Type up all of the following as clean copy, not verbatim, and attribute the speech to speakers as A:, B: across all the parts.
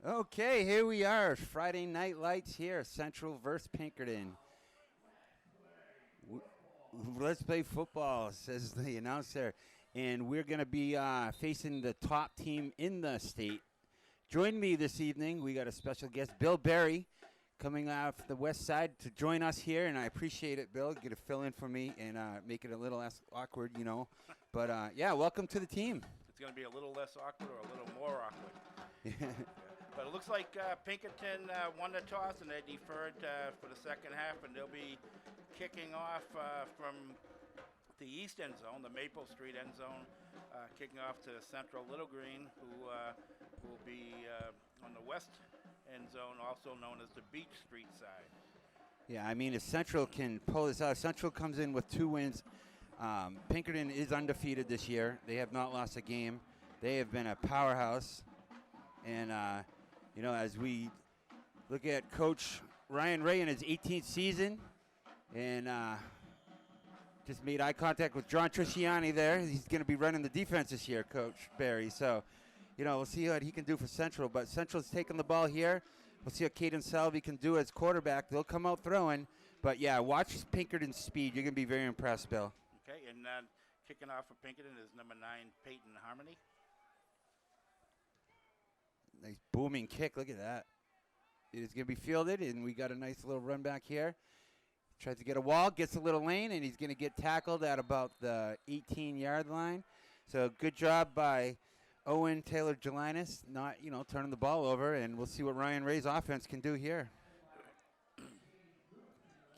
A: Okay, here we are. Friday Night Lights here. Central versus Pinkerton. Let's play football, says the announcer. And we're going to be facing the top team in the state. Join me this evening. We got a special guest, Bill Berry, coming off the west side to join us here. And I appreciate it, Bill. Get a fill in for me and make it a little less awkward, you know. But, yeah, welcome to the team.
B: It's going to be a little less awkward or a little more awkward. But it looks like Pinkerton won the toss and they deferred for the second half, and they'll be kicking off from the east end zone, the Maple Street end zone, kicking off to Central Little Green, who will be on the west end zone, also known as the Beach Street side.
A: Yeah, I mean, if Central can pull this out, Central comes in with 2 wins. Pinkerton is undefeated this year. They have not lost a game. They have been a powerhouse. And, you know, as we look at Coach Ryan Ray in his 18th season, and just made eye contact with John Trisciani there. He's going to be running the defense this year, Coach Barry. So, you know, we'll see what he can do for Central. But Central's taking the ball here. We'll see what Caden Salvi can do as quarterback. They'll come out throwing. But, yeah, watch Pinkerton's speed. You're going to be very impressed, Bill.
B: Okay, and kicking off for Pinkerton is number 9, Peyton Harmony.
A: Nice booming kick. Look at that. It is going to be fielded, and we got a nice little run back here. Tries to get a wall, gets a little lane, and he's going to get tackled at about the 18-yard line. So good job by Owen Taylor-Gelinas, not, you know, turning the ball over, and we'll see what Ryan Ray's offense can do here.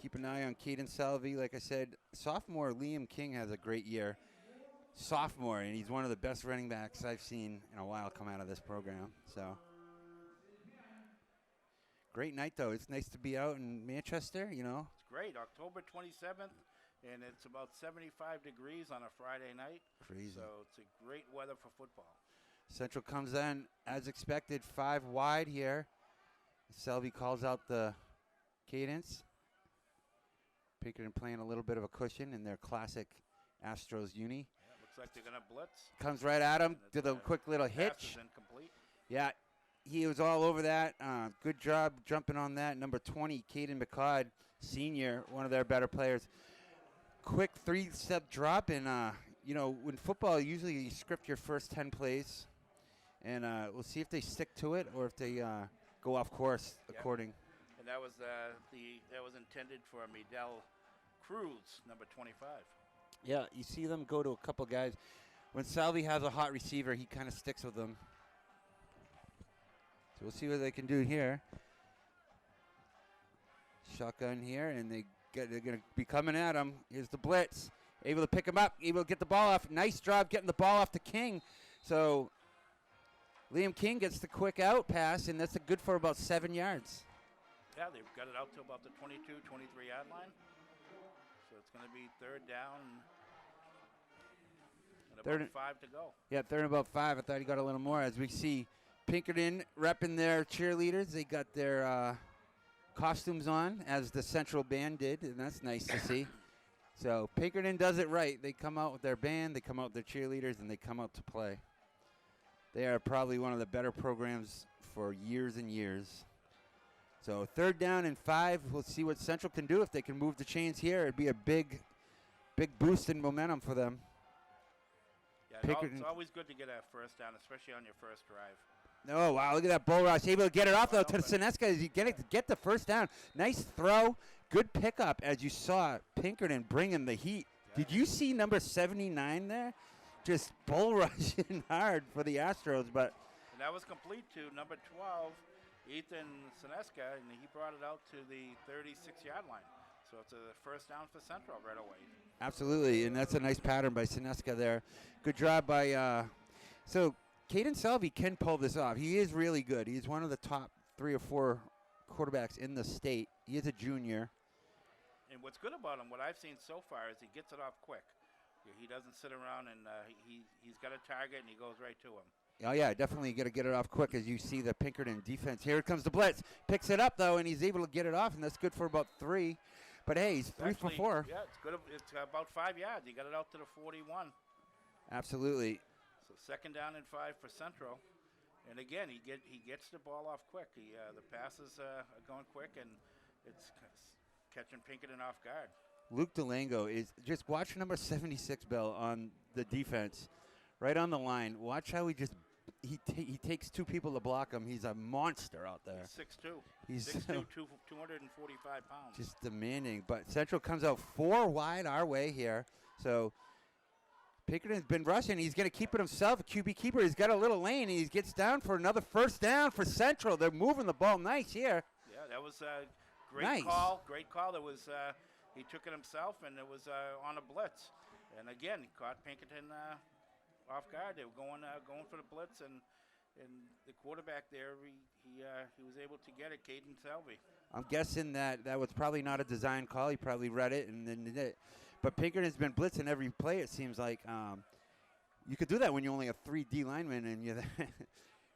A: Keep an eye on Caden Salvi. Like I said, sophomore Liam King has a great year. Sophomore, and he's one of the best running backs I've seen in a while come out of this program. So great night, though. It's nice to be out in Manchester, you know.
B: It's great. October 27th, and it's about 75 degrees on a Friday night.
A: Crazy.
B: So it's a great weather for football.
A: Central comes in, as expected, 5 wide here. Selby calls out the cadence. Pinkerton playing a little bit of a cushion in their classic Astros uni.
B: Yeah, looks like they're going to blitz.
A: Comes right at him, did a quick little hitch.
B: Pass is incomplete.
A: Yeah, he was all over that. Good job jumping on that. Number 20, Caden McCod, senior, one of their better players. Quick 3-step drop, and, you know, in football, usually you script your first 10 plays, and we'll see if they stick to it or if they go off course according.
B: And that was that was intended for Medell Cruz, number 25.
A: Yeah, you see them go to a couple guys. When Salvi has a hot receiver, he kind of sticks with them. So we'll see what they can do here. Shotgun here, and they're going to be coming at him. Here's the blitz. Able to pick him up, able to get the ball off. Nice job getting the ball off to King. So Liam King gets the quick out pass, and that's good for about 7 yards.
B: Yeah, they've got it out to about the 22, 23-yard line. So it's going to be third down and about 5 to go.
A: Yeah, third and about 5. I thought he got a little more. As we see Pinkerton repping their cheerleaders. They got their costumes on, as the Central band did, and that's nice to see. So Pinkerton does it right. They come out with their band, they come out with their cheerleaders, and they come out to play. They are probably one of the better programs for years and years. So third down and 5. We'll see what Central can do. If they can move the chains here, it'd be a big boost in momentum for them.
B: Yeah, it's always good to get a first down, especially on your first drive.
A: Oh, wow, look at that bull rush. Able to get it off, though, to Sineska as you get the first down. Nice throw. Good pickup, as you saw Pinkerton bringing the heat. Yeah. Did you see number 79 there? Just bull rushing hard for the Astros. But
B: and that was complete to number 12, Ethan Sineska, and he brought it out to the 36-yard line. So it's a first down for Central right away.
A: Absolutely, and that's a nice pattern by Sineska there. Good job by so Caden Salvi can pull this off. He is really good. He's one of the top 3 or 4 quarterbacks in the state. He is a junior.
B: And what's good about him, what I've seen so far, is he gets it off quick. He doesn't sit around, and he's got a target, and he goes right to him.
A: Oh, yeah, definitely got to get it off quick as you see the Pinkerton defense. Here comes the blitz. Picks it up, though, and he's able to get it off, and that's good for about 3. But, hey, he's 3 for 4.
B: Yeah, it's good. It's about 5 yards. He got it out to the 41.
A: Absolutely.
B: So second down and 5 for Central. And again, he gets the ball off quick. The passes are going quick, and it's catching Pinkerton off guard.
A: Luke Delango is just watch number 76, Bill, on the defense, right on the line. Watch how he takes two people to block him. He's a monster out there.
B: He's 6'2". He's 6'2", 245 pounds.
A: Just demanding. But Central comes out 4 wide our way here. So Pinkerton's been rushing. He's going to keep it himself. A QB keeper. He's got a little lane. And he gets down for another first down for Central. They're moving the ball nice here.
B: Yeah, that was a great call. Great call. There was he took it himself, and it was on a blitz. And again, he caught Pinkerton off guard. They were going for the blitz, and the quarterback there, he was able to get it, Caden Selvey.
A: I'm guessing that was probably not a design call. He probably read it and then did it. But Pinkerton's been blitzing every play, it seems like. You could do that when you only have 3 D linemen, and you're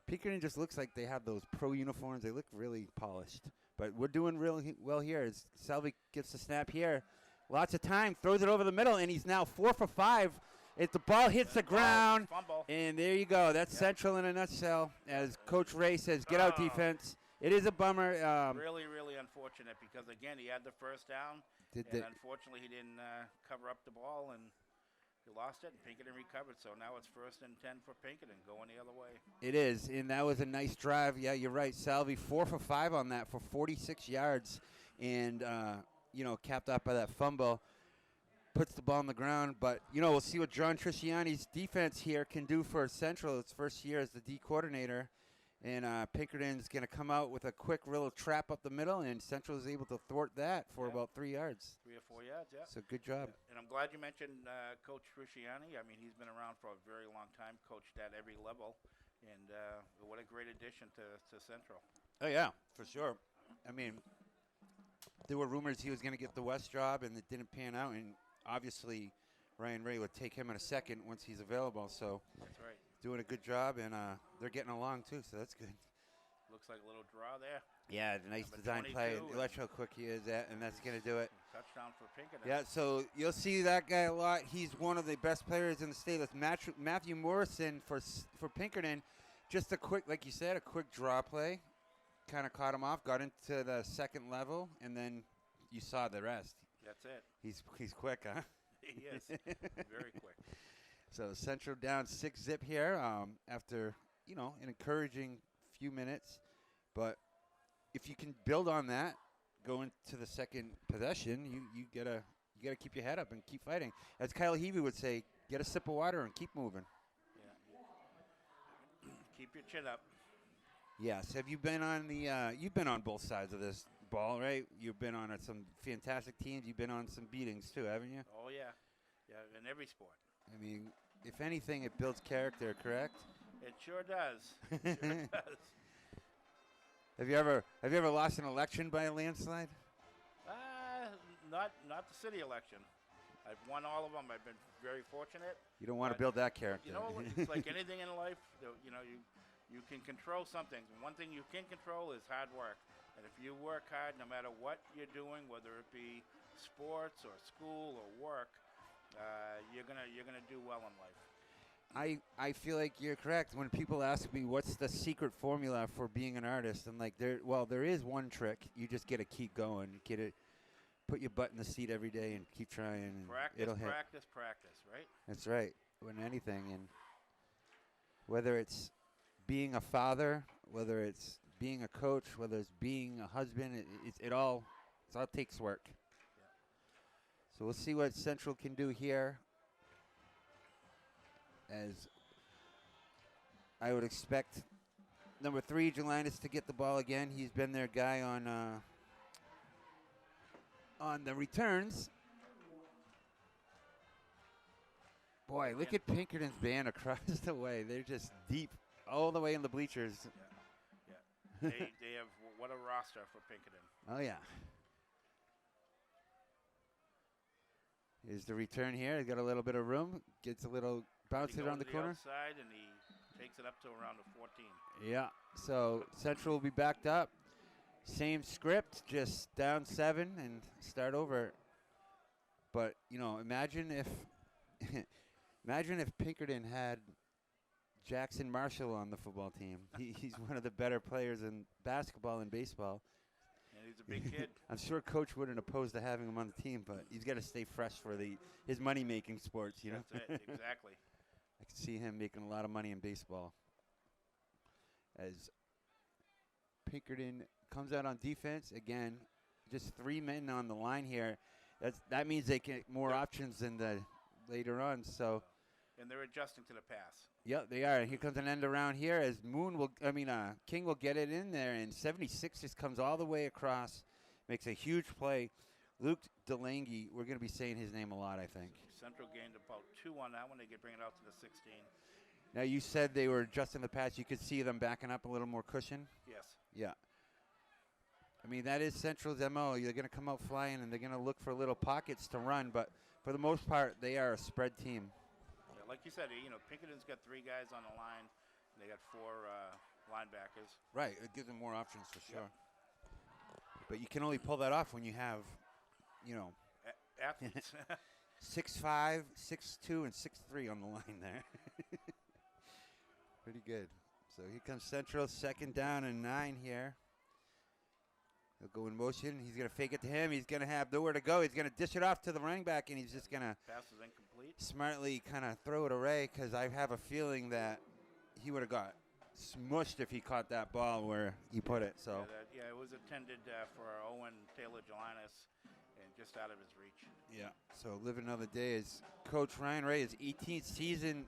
A: Pinkerton just looks like they have those pro uniforms. They look really polished. But we're doing really well here. As Selvey gets the snap here. Lots of time, throws it over the middle, and he's now 4 for 5. If the ball hits the ground, and there you go. That's Central in a nutshell. As Coach Ray says, get out defense. It is a bummer.
B: Really, really unfortunate because, again, he had the first down, and unfortunately he didn't cover up the ball, and he lost it, and Pinkerton recovered. So now it's 1st and 10 for Pinkerton, going the other way.
A: It is, and that was a nice drive. Yeah, you're right. Selvey, 4 for 5 on that for 46 yards, and, capped off by that fumble. Puts the ball on the ground, but, we'll see what John Trisciani's defense here can do for Central. Its first year as the D coordinator, and Pinkerton's going to come out with a quick little trap up the middle, and Central is able to thwart that for about 3 yards.
B: 3 or 4 yards, yeah.
A: So good job.
B: Yeah. And I'm glad you mentioned Coach Trisciani. I mean, he's been around for a very long time, coached at every level, and what a great addition to Central.
A: Oh, yeah, for sure. I mean, there were rumors he was going to get the West job, and it didn't pan out, and obviously, Ryan Ray would take him in a second once he's available. So
B: that's right.
A: Doing a good job, and they're getting along too. So that's good.
B: Looks like a little draw there.
A: Yeah, nice design play. Watch how quick he is at, and that's going to do it.
B: Touchdown for Pinkerton.
A: Yeah, so you'll see that guy a lot. He's one of the best players in the state. That's Matthew Morrison for Pinkerton. Just a quick, like you said, a quick draw play. Kind of caught him off, got into the second level, and then you saw the rest.
B: That's it.
A: He's quick, huh?
B: He is. Very quick.
A: So Central down 6-zip here after, an encouraging few minutes. But if you can build on that, go into the second possession, you gotta keep your head up and keep fighting. As Kyle Heavey would say, get a sip of water and keep moving.
B: Yeah. Keep your chin up.
A: Yes. Have you been on you've been on both sides of this ball, right? You've been on some fantastic teams. You've been on some beatings too, haven't you?
B: Oh yeah, in every sport.
A: I mean, if anything, it builds character, correct?
B: It sure does. It sure does.
A: Have you ever lost an election by a landslide?
B: Not the city election. I've won all of them. I've been very fortunate.
A: You don't want to build that character.
B: It's like anything in life. You can control some things. One thing you can control is hard work. And if you work hard, no matter what you're doing, whether it be sports or school or work, you're gonna do well in life.
A: I feel like you're correct. When people ask me what's the secret formula for being an artist, I'm like, there is one trick. You just got to keep going. Put your butt in the seat every day and keep trying. And it'll hit.
B: Practice, right?
A: That's right. When anything, and whether it's being a father, whether it's being a coach, whether it's being a husband, it all takes work. Yeah. So we'll see what Central can do here. As I would expect number 3, Jelinas, to get the ball again. He's been their guy on the returns. Boy, look at Pinkerton's band across the way. They're just deep all the way in the bleachers.
B: Yeah. They have what a roster for Pinkerton.
A: Oh, yeah. Here's the return here. He's got a little bit of room. Gets a little bounce it around the corner.
B: Outside, and he takes it up to around the 14.
A: Yeah. So Central will be backed up. Same script, just down 7 and start over. But, imagine if Pinkerton had Jackson Marshall on the football team. He's one of the better players in basketball and baseball.
B: And he's a big kid.
A: I'm sure Coach wouldn't oppose to having him on the team, but he's got to stay fresh for his money-making sports, you know?
B: That's it, exactly.
A: I can see him making a lot of money in baseball. As Pinkerton comes out on defense, again, just 3 men on the line here. That means they get more options than later on, so.
B: And they're adjusting to the pass.
A: Yep, they are. Here comes an end around here as King will get it in there, and 76 just comes all the way across, makes a huge play. Luke DeLange, we're going to be saying his name a lot, I think.
B: Central gained about 2 on that one. They could bring it out to the 16.
A: Now, you said they were adjusting the pass. You could see them backing up a little more cushion?
B: Yes.
A: Yeah. I mean, that is Central's MO. They're going to come out flying, and they're going to look for little pockets to run, but for the most part, they are a spread team.
B: Like you said, Pinkerton's got 3 guys on the line. And they got 4 linebackers.
A: Right. It gives them more options for sure.
B: Yep.
A: But you can only pull that off when you have,
B: Athletes.
A: 6'5", 6'2", and 6'3" on the line there. Pretty good. So here comes Central, 2nd down and 9 here. He'll go in motion. He's going to fake it to him. He's going to have nowhere to go. He's going to dish it off to the running back, and he's just going to
B: Pass is incomplete.
A: Smartly kind of throw it away because I have a feeling that he would have got smushed if he caught that ball where he put it. So
B: it was intended for Owen Taylor-Jelinas and just out of his reach.
A: Yeah. So live another day as Coach Ryan Ray, his 18th season,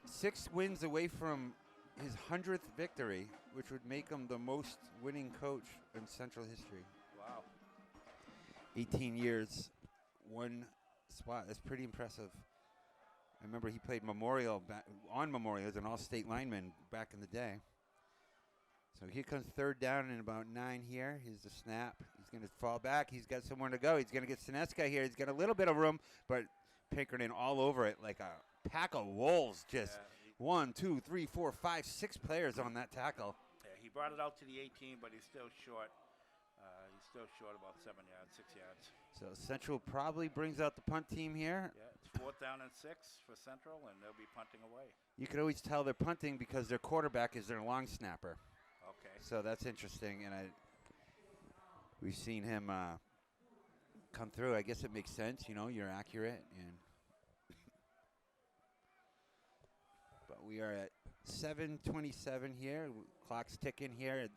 A: 6 wins away from his 100th victory, which would make him the most winning coach in Central history.
B: Wow.
A: 18 years, 1 spot. That's pretty impressive. I remember he played Memorial on Memorial as an all-state lineman back in the day. So here comes 3rd down and about 9 here. Here's the snap. He's going to fall back. He's got somewhere to go. He's going to get Sineska here. He's got a little bit of room, but Pinkerton all over it like a pack of wolves. Just 1, 2, 3, 4, 5, 6 players on that tackle.
B: Yeah, he brought it out to the 18, but he's still short. He's still short about 7 yards, 6 yards.
A: So Central probably brings out the punt team here.
B: Yeah, it's 4th down and 6 for Central, and they'll be punting away.
A: You can always tell they're punting because their quarterback is their long snapper.
B: Okay.
A: So that's interesting, and we've seen him come through. I guess it makes sense, you're accurate. But we are at 7:27 here. Clock's ticking here at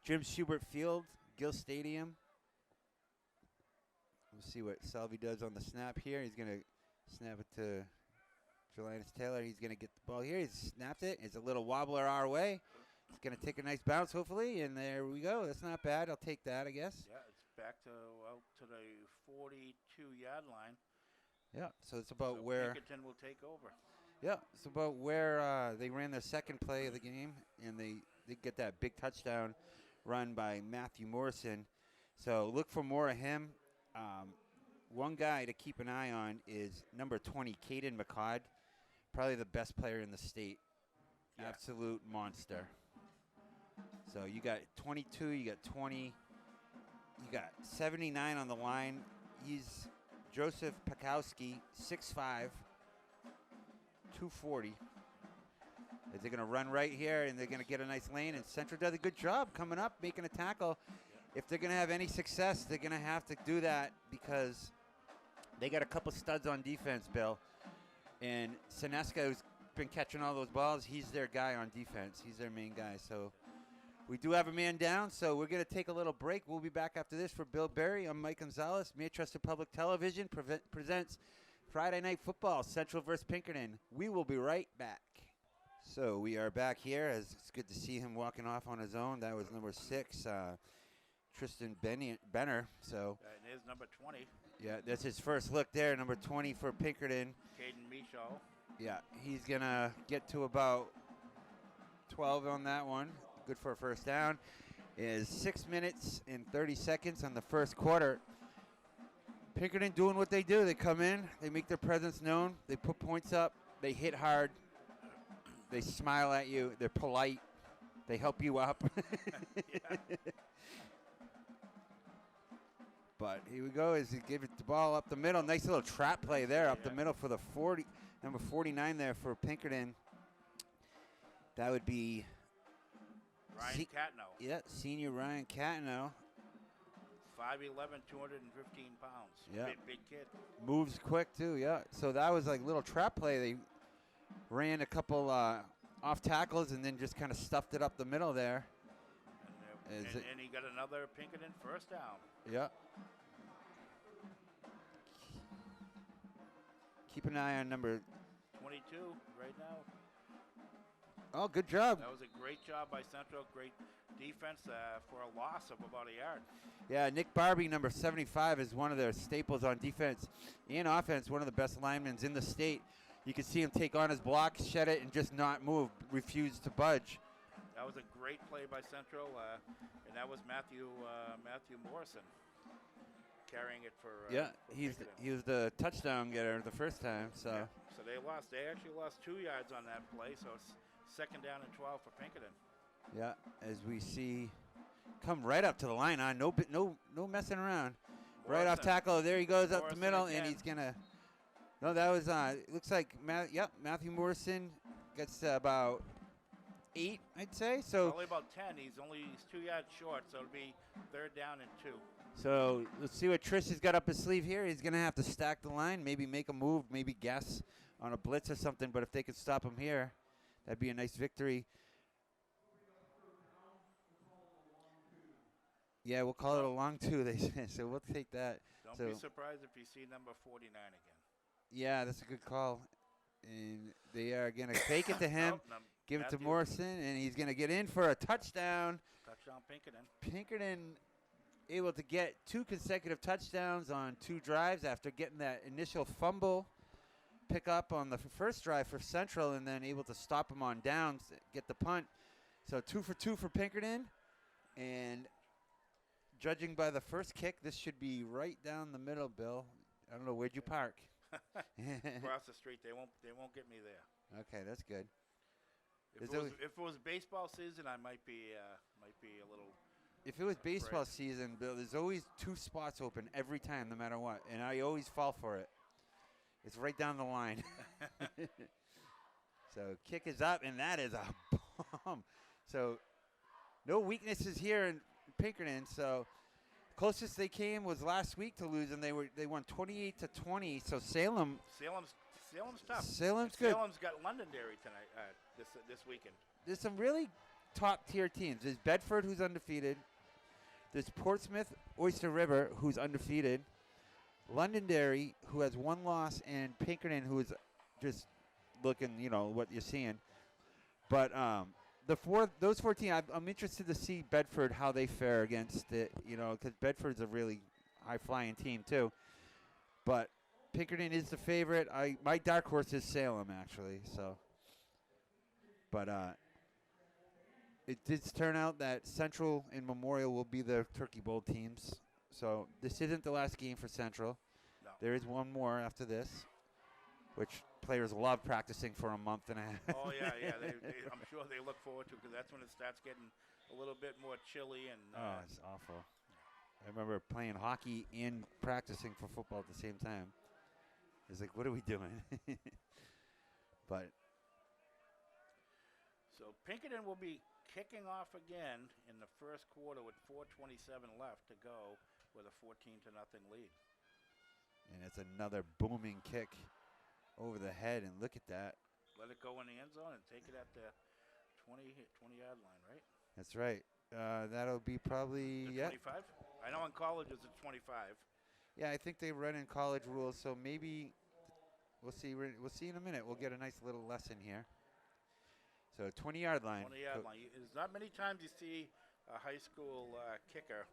A: Jim Schubert Field, Gill Stadium. We'll see what Salvi does on the snap here. He's going to snap it to Jelinas Taylor. He's going to get the ball here. He's snapped it. It's a little wobbler our way. It's going to take a nice bounce, hopefully, and there we go. That's not bad. I'll take that, I guess.
B: Yeah, it's back to the 42-yard line.
A: Yeah, so it's about where
B: Pinkerton will take over.
A: Yeah, it's about where they ran their second play of the game, and they get that big touchdown run by Matthew Morrison. So look for more of him. One guy to keep an eye on is number 20, Caden McCod, probably the best player in the state. Yeah. Absolute monster. So you got 22, you got 20, you got 79 on the line. He's Joseph Pakowski, 6'5", 240. Is they going to run right here, and they're going to get a nice lane, and Central does a good job coming up, making a tackle. If they're going to have any success, they're going to have to do that because they got a couple studs on defense, Bill. And Sineska, who's been catching all those balls, he's their guy on defense. He's their main guy. So we do have a man down, so we're going to take a little break. We'll be back after this. For Bill Berry, I'm Mike Gonzalez. Manchester Public Television presents Friday Night Football, Central versus Pinkerton. We will be right back. So we are back here. It's good to see him walking off on his own. That was number 6, Tristan Benner. So
B: it is number 20.
A: Yeah, that's his first look there, number 20 for Pinkerton.
B: Caden Michaud.
A: Yeah, he's going to get to about 12 on that one. Good for a first down. It is 6 minutes and 30 seconds on the first quarter. Pinkerton doing what they do. They come in, they make their presence known, they put points up, they hit hard, they smile at you, they're polite, they help you up. But here we go as he gives it the ball up the middle. Nice little trap play there up the middle for the 40, number 49 there for Pinkerton. That would be
B: Ryan Catno.
A: Yeah, senior Ryan Catno.
B: 5'11", 215 pounds.
A: Yeah.
B: Big kid.
A: Moves quick, too, yeah. So that was like a little trap play. They ran a couple off tackles and then just kind of stuffed it up the middle there.
B: And he got another Pinkerton first down.
A: Yeah. Keep an eye on number
B: 22 right now.
A: Oh, good job.
B: That was a great job by Central. Great defense for a loss of about a yard.
A: Yeah, Nick Barbie, number 75, is one of their staples on defense and offense, one of the best linemen in the state. You can see him take on his block, shed it, and just not move, refuse to budge.
B: That was a great play by Central, and that was Matthew Morrison carrying it for
A: he was the touchdown getter the first time. So
B: yeah. So they actually lost 2 yards on that play, so it's second down and 12 for Pinkerton.
A: Yeah, as we see, come right up to the line on no messing around.
B: Morrison.
A: Right off tackle, there he goes up
B: Morrison
A: the middle,
B: again.
A: and he's gonna. No, that was it looks like Matthew Morrison gets about 8, I'd say. So
B: only about 10. He's 2 yards short, so it'll be third down and 2.
A: So let's see what Trish has got up his sleeve here. He's gonna have to stack the line, maybe make a move, maybe guess on a blitz or something. But if they could stop him here, that'd be a nice victory. Yeah, we'll call it a long 2, they say. So we'll take that.
B: Don't be surprised if you see number 49 again.
A: Yeah, that's a good call. And they are going to fake it to him, give it to Morrison, and he's going to get in for a touchdown.
B: Touchdown Pinkerton.
A: Pinkerton able to get 2 consecutive touchdowns on 2 drives after getting that initial fumble pick up on the first drive for Central, and then able to stop him on downs, get the punt. So 2 for 2 for Pinkerton. And judging by the first kick, this should be right down the middle, Bill. I don't know, where'd you park?
B: Across the street. They won't get me there.
A: Okay, that's good.
B: If it was baseball season, I might be a little.
A: If it was baseball season, Bill, there's always 2 spots open every time, no matter what, and I always fall for it. It's right down the line. So kick is up, and that is a bomb. So no weaknesses here in Pinkerton. So closest they came was last week to lose, and they won 28-20. So Salem's
B: tough.
A: Salem's good.
B: Salem's got Londonderry tonight. This weekend.
A: There's some really top tier teams. There's Bedford, who's undefeated. There's Portsmouth, Oyster River, who's undefeated. Londonderry, who has 1 loss, and Pinkerton, who is just looking, what you're seeing. But those 4 teams, I'm interested to see Bedford, how they fare against it, because Bedford's a really high-flying team, too. But Pinkerton is the favorite. My dark horse is Salem, actually. So, but it did turn out that Central and Memorial will be the Turkey Bowl teams. So this isn't the last game for Central.
B: No.
A: There is one more after this, which players love practicing for a month and a half.
B: Oh, yeah. I'm sure they look forward to, because that's when it starts getting a little bit more chilly. And
A: it's awful. I remember playing hockey and practicing for football at the same time. It's like, what are we doing? But
B: so Pinkerton will be kicking off again in the first quarter with 4:27 left to go with a 14-0 lead.
A: And it's another booming kick over the head, and look at that.
B: Let it go in the end zone and take it at the 20-yard line, right?
A: That's right. That'll be probably
B: 25. I know in college it's at 25.
A: Yeah, I think they run in college rules, so maybe we'll see. We'll see in a minute. We'll get a nice little lesson here. So 20-yard line.
B: 20-yard line. There's not many times you see a high school kicker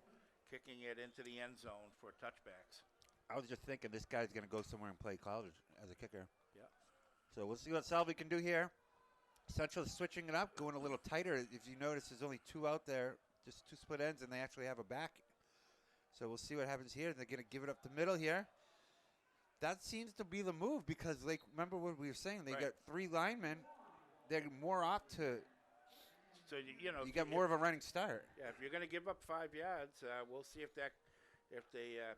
B: kicking it into the end zone for touchbacks.
A: I was just thinking this guy's going to go somewhere and play college as a kicker.
B: Yeah.
A: So we'll see what Salvi can do here. Central's switching it up, going a little tighter. If you notice, there's only 2 out there, just 2 split ends, and they actually have a back. So we'll see what happens here. They're going to give it up the middle here. That seems to be the move because, remember what we were saying? They got 3 linemen. They're more opt to.
B: So
A: you got more of a running start.
B: Yeah, if you're going to give up 5 yards, we'll see if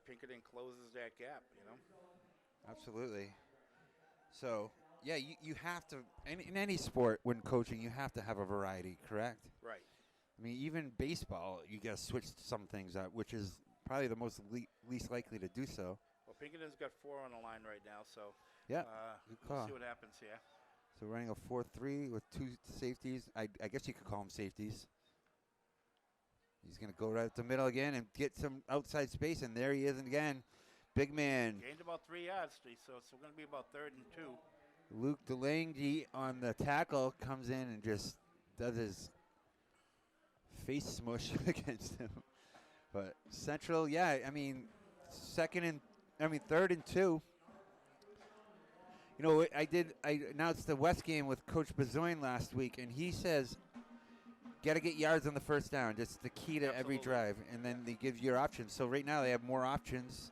B: Pinkerton closes that gap.
A: Absolutely. So Yeah, you have to, in any sport when coaching, you have to have a variety, correct?
B: Right.
A: I mean, even baseball, you got to switch some things up, which is probably the most least likely to do so.
B: Well, Pinkerton's got 4 on the line right now, so
A: Yeah, good
B: we'll
A: call.
B: see what happens here.
A: So running a 4-3 with 2 safeties. I guess you could call them safeties. He's going to go right up the middle again and get some outside space, and there he is again. Big man.
B: Gained about 3 yards, so it's going to be about 3rd and 2.
A: Luke DeLange on the tackle comes in and just does his face smush against him. But Central, yeah, I mean, 3rd and 2. You know, I announced the West game with Coach Bezoin last week, and he says, got to get yards on the first down. Just the key to every drive, and then they give you your options. So right now they have more options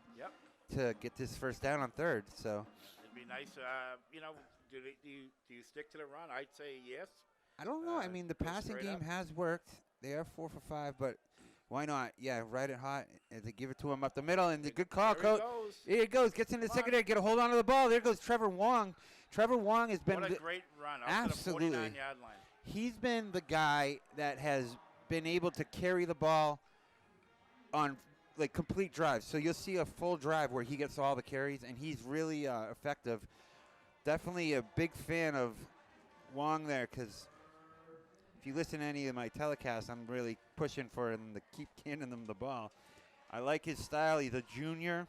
A: to get this first down on 3rd. So
B: it'd be nice. Do you stick to the run? I'd say yes.
A: I don't know. I mean, the passing game has worked. They are 4 for 5, but why not? Yeah, ride it hot. And they give it to him up the middle, and the good call, coach. Here he goes. Gets into the secondary. Get a hold on to the ball. There goes Trevor Wong. Trevor Wong has been
B: what a great run.
A: Absolutely.
B: To the 49-yard line.
A: He's been the guy that has been able to carry the ball on like complete drives. So you'll see a full drive where he gets all the carries, and he's really effective. Definitely a big fan of Wong there, because if you listen to any of my telecasts, I'm really pushing for him to keep handing them the ball. I like his style. He's a junior.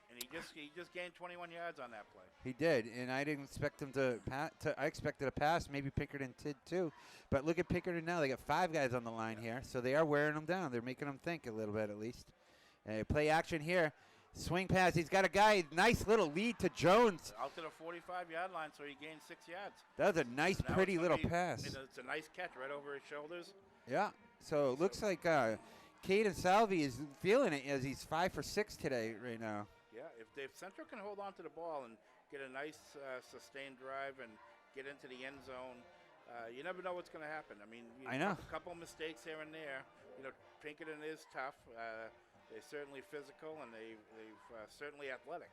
B: And he just gained 21 yards on that play.
A: He did, and I didn't expect him to pass. I expected a pass. Maybe Pinkerton did too. But look at Pinkerton now. They got 5 guys on the line here, so they are wearing them down. They're making them think a little bit at least. Play action here. Swing pass. He's got a guy. Nice little lead to Jones.
B: Out to the 45-yard line, so he gained 6 yards.
A: That was a nice, pretty little pass.
B: It's a nice catch right over his shoulders.
A: Yeah. So it looks like Caden Salvi is feeling it as he's 5 for 6 today right now.
B: Yeah, if Central can hold on to the ball and get a nice sustained drive and get into the end zone, you never know what's going to happen. I mean,
A: I know.
B: A couple of mistakes here and there. You know, Pinkerton is tough. They're certainly physical, and they've certainly athletic.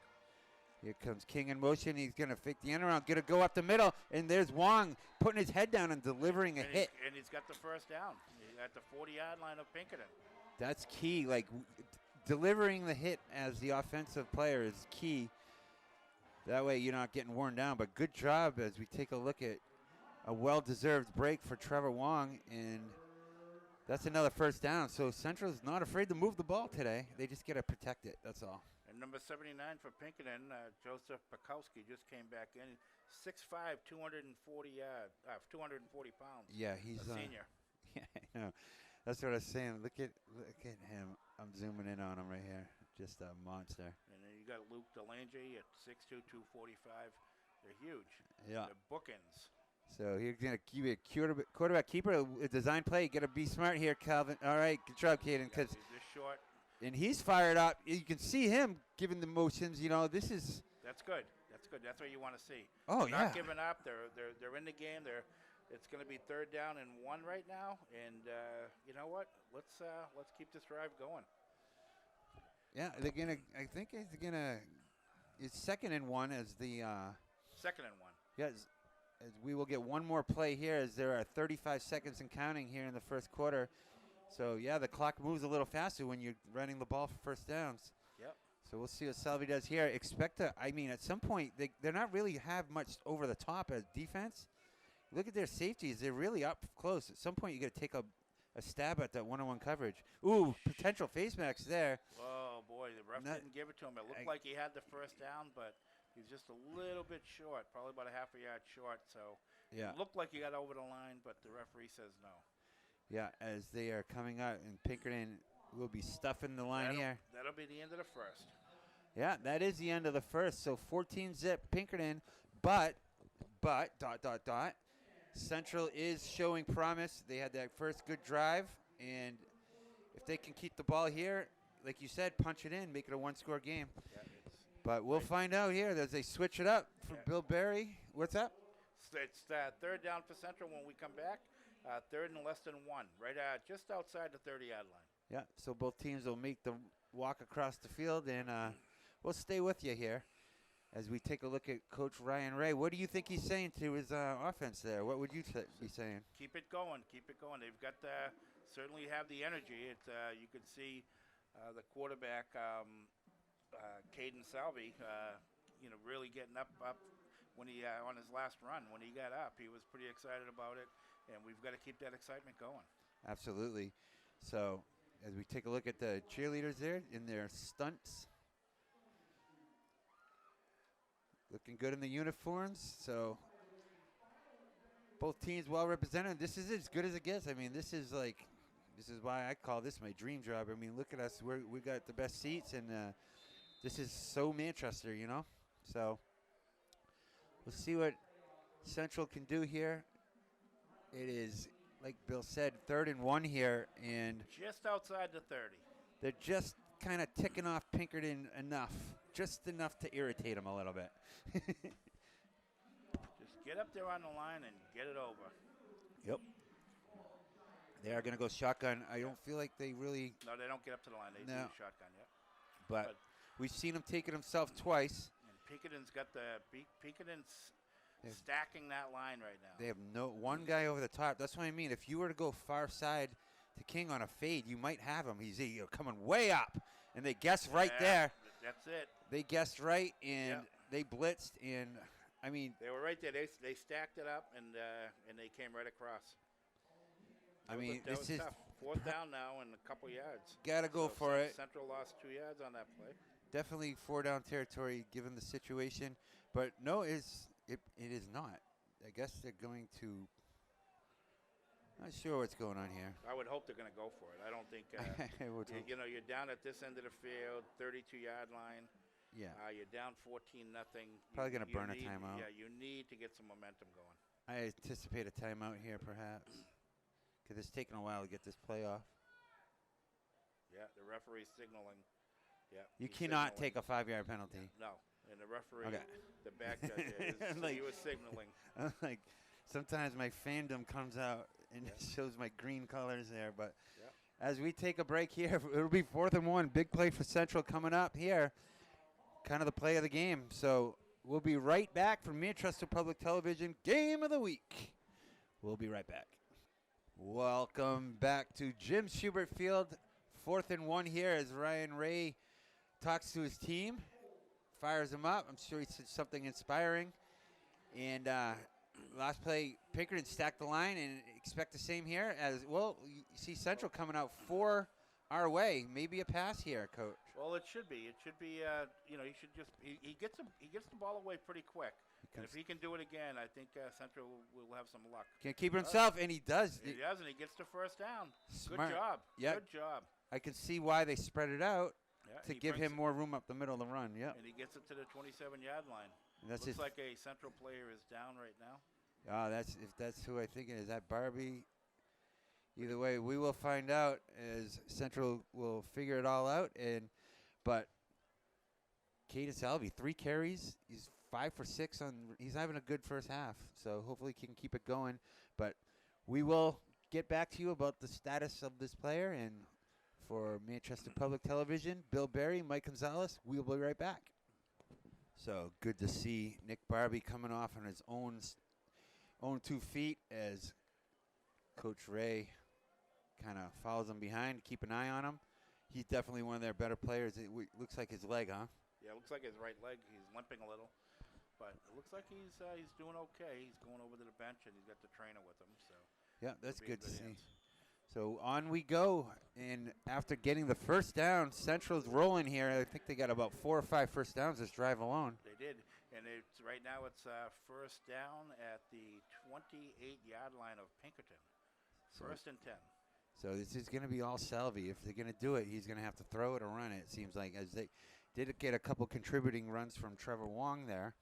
A: Here comes King in motion. He's going to fake the end around, going to go up the middle, and there's Wong putting his head down and delivering a hit.
B: And he's got the first down at the 40-yard line of Pinkerton.
A: That's key. Like, delivering the hit as the offensive player is key. That way you're not getting worn down. But good job as we take a look at a well-deserved break for Trevor Wong, and that's another first down. So Central's not afraid to move the ball today. They just got to protect it. That's all.
B: And number 79 for Pinkerton, Joseph Bukowski, just came back in. 6'5", 240 pounds.
A: Yeah, he's
B: a senior.
A: Yeah, I know. That's what I was saying. Look at him. I'm zooming in on him right here. Just a monster.
B: And then you got Luke DeLange at 6'2", 245. They're huge.
A: Yeah.
B: They're bookends.
A: So he's going to keep it quarterback keeper, a design play. You got to be smart here, Calvin. All right, good job, Caden.
B: He's just short.
A: And he's fired up. You can see him giving the motions. You know, this is.
B: That's good. That's good. That's what you want to see.
A: Oh,
B: they're not giving up. They're in the game. It's going to be 3rd down and 1 right now. And you know what? Let's keep this drive going.
A: Yeah, they're gonna. I think he's gonna. It's 2nd and 1 as the.
B: 2nd and 1.
A: Yes. As we will get one more play here, as there are 35 seconds and counting here in the first quarter. So, yeah, the clock moves a little faster when you're running the ball for first downs.
B: Yep.
A: So we'll see what Salvi does here. At some point, they're not really have much over the top as defense. Look at their safeties. They're really up close. At some point, you got to take a stab at that one-on-one coverage. Ooh, potential face max there.
B: Oh, boy, the ref didn't give it to him. It looked like he had the first down, but he's just a little bit short, probably about a half a yard short. So it looked like he got over the line, but the referee says no. Yeah,
A: as they are coming out, and Pinkerton will be stuffing the line here.
B: That'll be the end of the first.
A: Yeah, that is the end of the first. So 14-zip Pinkerton, but, ... Central is showing promise. They had that first good drive, and if they can keep the ball here, like you said, punch it in, make it a one-score game.
B: Yeah,
A: but we'll find out here as they switch it up for Bill Berry. What's up?
B: It's 3rd down for Central when we come back. 3rd and less than 1, right just outside the 30-yard line.
A: Yeah, so both teams will make the walk across the field, and we'll stay with you here. as we take a look at Coach Ryan Ray. What do you think he's saying to his offense there? What would you be saying?
B: Keep it going. Keep it going. They've got certainly have the energy. It's you could see the quarterback, Caden Salvi, really getting up when he on his last run. When he got up, he was pretty excited about it, and we've got to keep that excitement going.
A: Absolutely. So as we take a look at the cheerleaders there in their stunts. Looking good in the uniforms. So both teams well represented. This is as good as it gets. I mean, this is why I call this my dream job. I mean, look at us. We got the best seats, and this is so Manchester, So we'll see what Central can do here. It is, like Bill said, 3rd and 1 here, and
B: just outside the 30.
A: They're just kind of ticking off Pinkerton just enough to irritate them a little bit.
B: Just get up there on the line and get it over.
A: Yep. They are going to go shotgun. I don't feel like they really.
B: No, they don't get up to the line. They do shotgun, yep.
A: But we've seen him take it himself twice.
B: And Pinkerton's got Pinkerton's stacking that line right now.
A: They have one guy over the top. That's what I mean. If you were to go far side to King on a fade, you might have him. He's coming way up, and they guessed right there.
B: That's it.
A: They guessed right, and they blitzed, and I mean
B: they were right there. They stacked it up, and they came right across.
A: I mean, this is
B: tough. 4th down now and a couple yards.
A: Gotta go for it.
B: Central lost 2 yards on that play.
A: Definitely 4-down territory given the situation, but no, it is not. I guess they're going to. Not sure what's going on here.
B: I would hope they're going to go for it. I don't think. You're down at this end of the field, 32-yard line.
A: Yeah.
B: You're down 14-0.
A: Probably going to burn a timeout.
B: Yeah, you need to get some momentum going.
A: I anticipate a timeout here, perhaps, because it's taken a while to get this play off.
B: Yeah, the referee's signaling. Yeah.
A: You cannot take a 5-yard penalty.
B: No, and the referee, the back judge, he was signaling.
A: Like sometimes my fandom comes out and shows my green colors there, but as we take a break here, it'll be 4th and 1. Big play for Central coming up here. Kind of the play of the game. So we'll be right back from Manchester Public Television Game of the Week. We'll be right back. Welcome back to Jim Schubert Field. 4th and 1 here as Ryan Ray talks to his team, fires them up. I'm sure he said something inspiring. And last play, Pinkerton stacked the line, and expect the same here. As well, you see Central coming out 4 our way. Maybe a pass here, Coach.
B: Well, it should be. It should be. He should just. He gets the ball away pretty quick. And if he can do it again, I think Central will have some luck.
A: Can keep himself, and he does.
B: He does, and he gets the 1st down.
A: Smart.
B: Good job.
A: Yep.
B: Good job.
A: I can see why they spread it out to give him
B: it,
A: more room up the middle of the run. Yep.
B: And he gets it to the 27-yard line.
A: And that's
B: Looks like a Central player is down right now.
A: If that's who I think it is. That Barbie. Either way, we will find out as Central will figure it all out. But Caden Salvi, 3 carries. He's 5 for 6 he's having a good first half. So hopefully he can keep it going. But we will get back to you about the status of this player. And for Manchester Public Television, Bill Berry, Mike Gonzalez, we'll be right back. So good to see Nick Barbie coming off on his own 2 feet as Coach Ray kind of follows him behind, keep an eye on him. He's definitely one of their better players. It looks like his leg, huh?
B: Yeah, it looks like his right leg. He's limping a little, but it looks like he's doing okay. He's going over to the bench, and he's got the trainer with him. So
A: yeah, that's good to see. So on we go, and after getting the 1st down, Central's rolling here. I think they got about 4 or 5 first downs this drive alone.
B: They did, and right now it's 1st down at the 28-yard line of Pinkerton. 1st and 10.
A: So this is going to be all Salvi. If they're going to do it, he's going to have to throw it or run it, it seems like, as they did get a couple contributing runs from Trevor Wong there.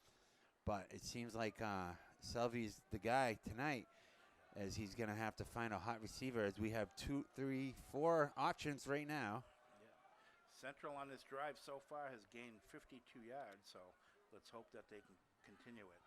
A: But it seems like Salvi's the guy tonight, as he's going to have to find a hot receiver, as we have 2, 3, 4 options right now.
B: Yeah. Central on this drive so far has gained 52 yards, so let's hope that they can continue it.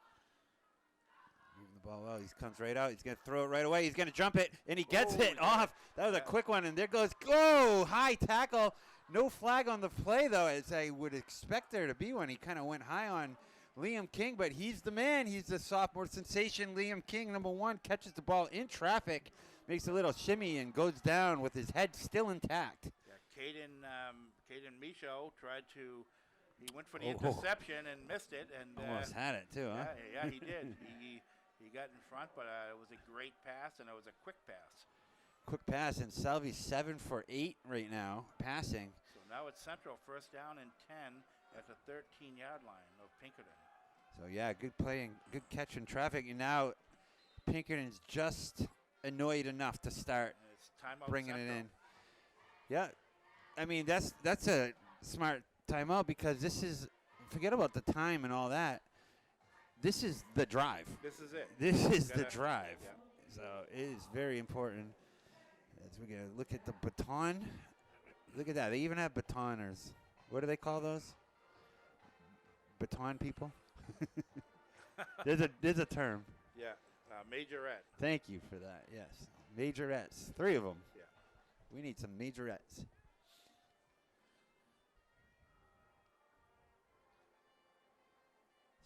A: Moving the ball out. He comes right out. He's going to throw it right away. He's going to jump it, and he gets it off. That was a quick one, and there goes, high tackle. No flag on the play, though, as I would expect there to be one. He kind of went high on Liam King, but he's the man. He's the sophomore sensation. Liam King, number 1, catches the ball in traffic, makes a little shimmy, and goes down with his head still intact.
B: Yeah, Caden Michaud he went for the interception and missed it. And
A: almost had it, too, huh?
B: Yeah, he did. He got in front, but it was a great pass, and it was a quick pass.
A: Quick pass, and Salvy's 7 for 8 right now, passing.
B: So now it's Central, first down and 10 at the 13-yard line of Pinkerton.
A: So, yeah, good playing, good catch in traffic. And now Pinkerton's just annoyed enough to start bringing
B: Central.
A: it in. Yeah, I mean, that's a smart timeout because this is, forget about the time and all that. This is the drive.
B: This is it.
A: This is the drive.
B: Yeah.
A: So it is very important. As we're going to look at the baton. Look at that. They even have batoners. What do they call those? Baton people? There's a term.
B: Yeah, majorette.
A: Thank you for that. Yes. Majorettes. 3 of them.
B: Yeah.
A: We need some majorettes.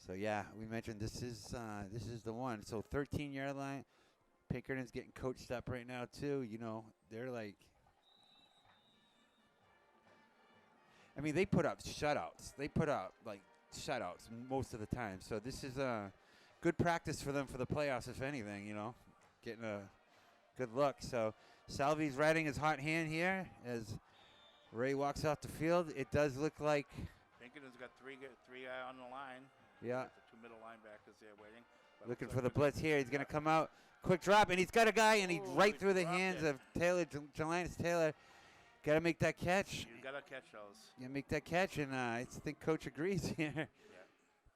A: So yeah, we mentioned this is the one. So 13-yard line. Pinkerton's getting coached up right now too. You know, they're like, I mean, they put up shutouts. They put up like shutouts most of the time. So this is a good practice for them for the playoffs, if anything. You know, getting a good look. So Salvy's riding his hot hand here as Ray walks off the field. It does look like
B: Pinkerton's got three on the line.
A: Yeah.
B: The 2 middle linebackers there waiting.
A: Looking for the blitz here. He's going to come out. Quick drop, and he's got a guy, and he's right through the hands of Taylor, Jelinus Taylor. Got to make that catch.
B: You got to catch those.
A: You make that catch, and I think Coach agrees here.
B: Yeah.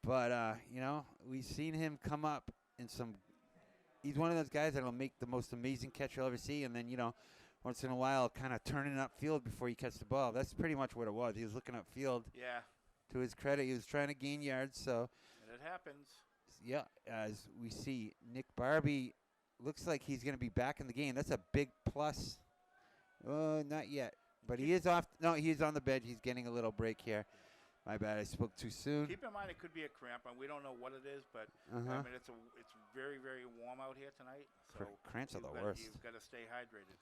A: But, you know, we've seen him come up in some – he's one of those guys that will make the most amazing catch you'll ever see, and then, you know, once in a while kind of turning upfield before you catch the ball. That's pretty much what it was. He was looking upfield.
B: Yeah.
A: To his credit, he was trying to gain yards. So,
B: and it happens.
A: Yeah, as we see, Nick Barbie looks like he's going to be back in the game. That's a big plus. Not yet, but he is off. No, he's on the bench. He's getting a little break here. My bad, I spoke too soon.
B: Keep in mind it could be a cramp, and we don't know what it is, but I mean it's very, very warm out here tonight. So
A: cramps are the worst.
B: You've got to stay hydrated.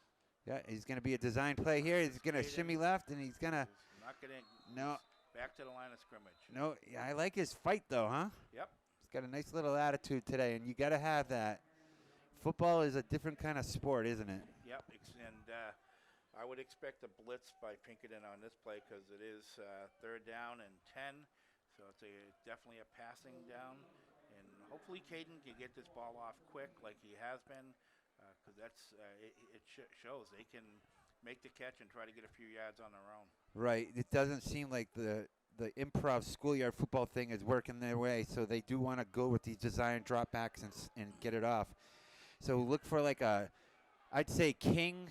A: Yeah, he's going to be a design play here. He's going to shimmy left, and he's going to
B: knock it in.
A: No.
B: Back to the line of scrimmage.
A: No, yeah, I like his fight, though, huh?
B: Yep.
A: He's got a nice little attitude today, and you got to have that. Football is a different kind of sport, isn't it?
B: Yep, and I would expect a blitz by Pinkerton on this play because it is 3rd down and 10, so it's definitely a passing down. And hopefully Caden can get this ball off quick like he has been because it shows they can make the catch and try to get a few yards on their own.
A: Right. It doesn't seem like the improv schoolyard football thing is working their way, so they do want to go with these design dropbacks and get it off. So look for like I'd say King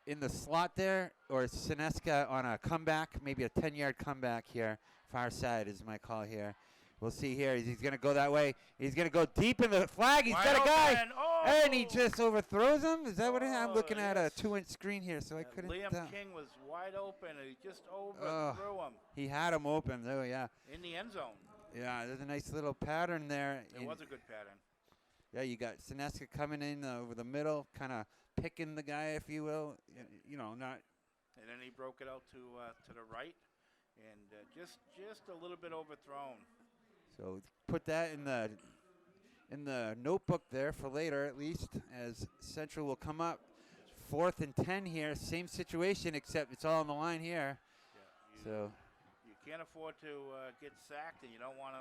A: in the slot there, or Sineska on a comeback, maybe a 10-yard comeback here. Far side is my call here. We'll see here. He's going to go that way. He's going to go deep in the flag. He's got a guy. And he just overthrows him. Is that what it is? I'm looking at a 2-inch screen here, so I couldn't
B: Liam King was wide open, and he just overthrew him.
A: He had him open, though, yeah.
B: In the end zone.
A: Yeah, there's a nice little pattern there.
B: It was a good pattern.
A: Yeah, you got Sineska coming in over the middle, kind of picking the guy, if you will. You know, not.
B: And then he broke it out to the right, and just a little bit overthrown.
A: So put that in the notebook there for later, at least, as Central will come up 4th and 10 here. Same situation, except it's all on the line here. Yeah,
B: you can't afford to get sacked, and you don't want to.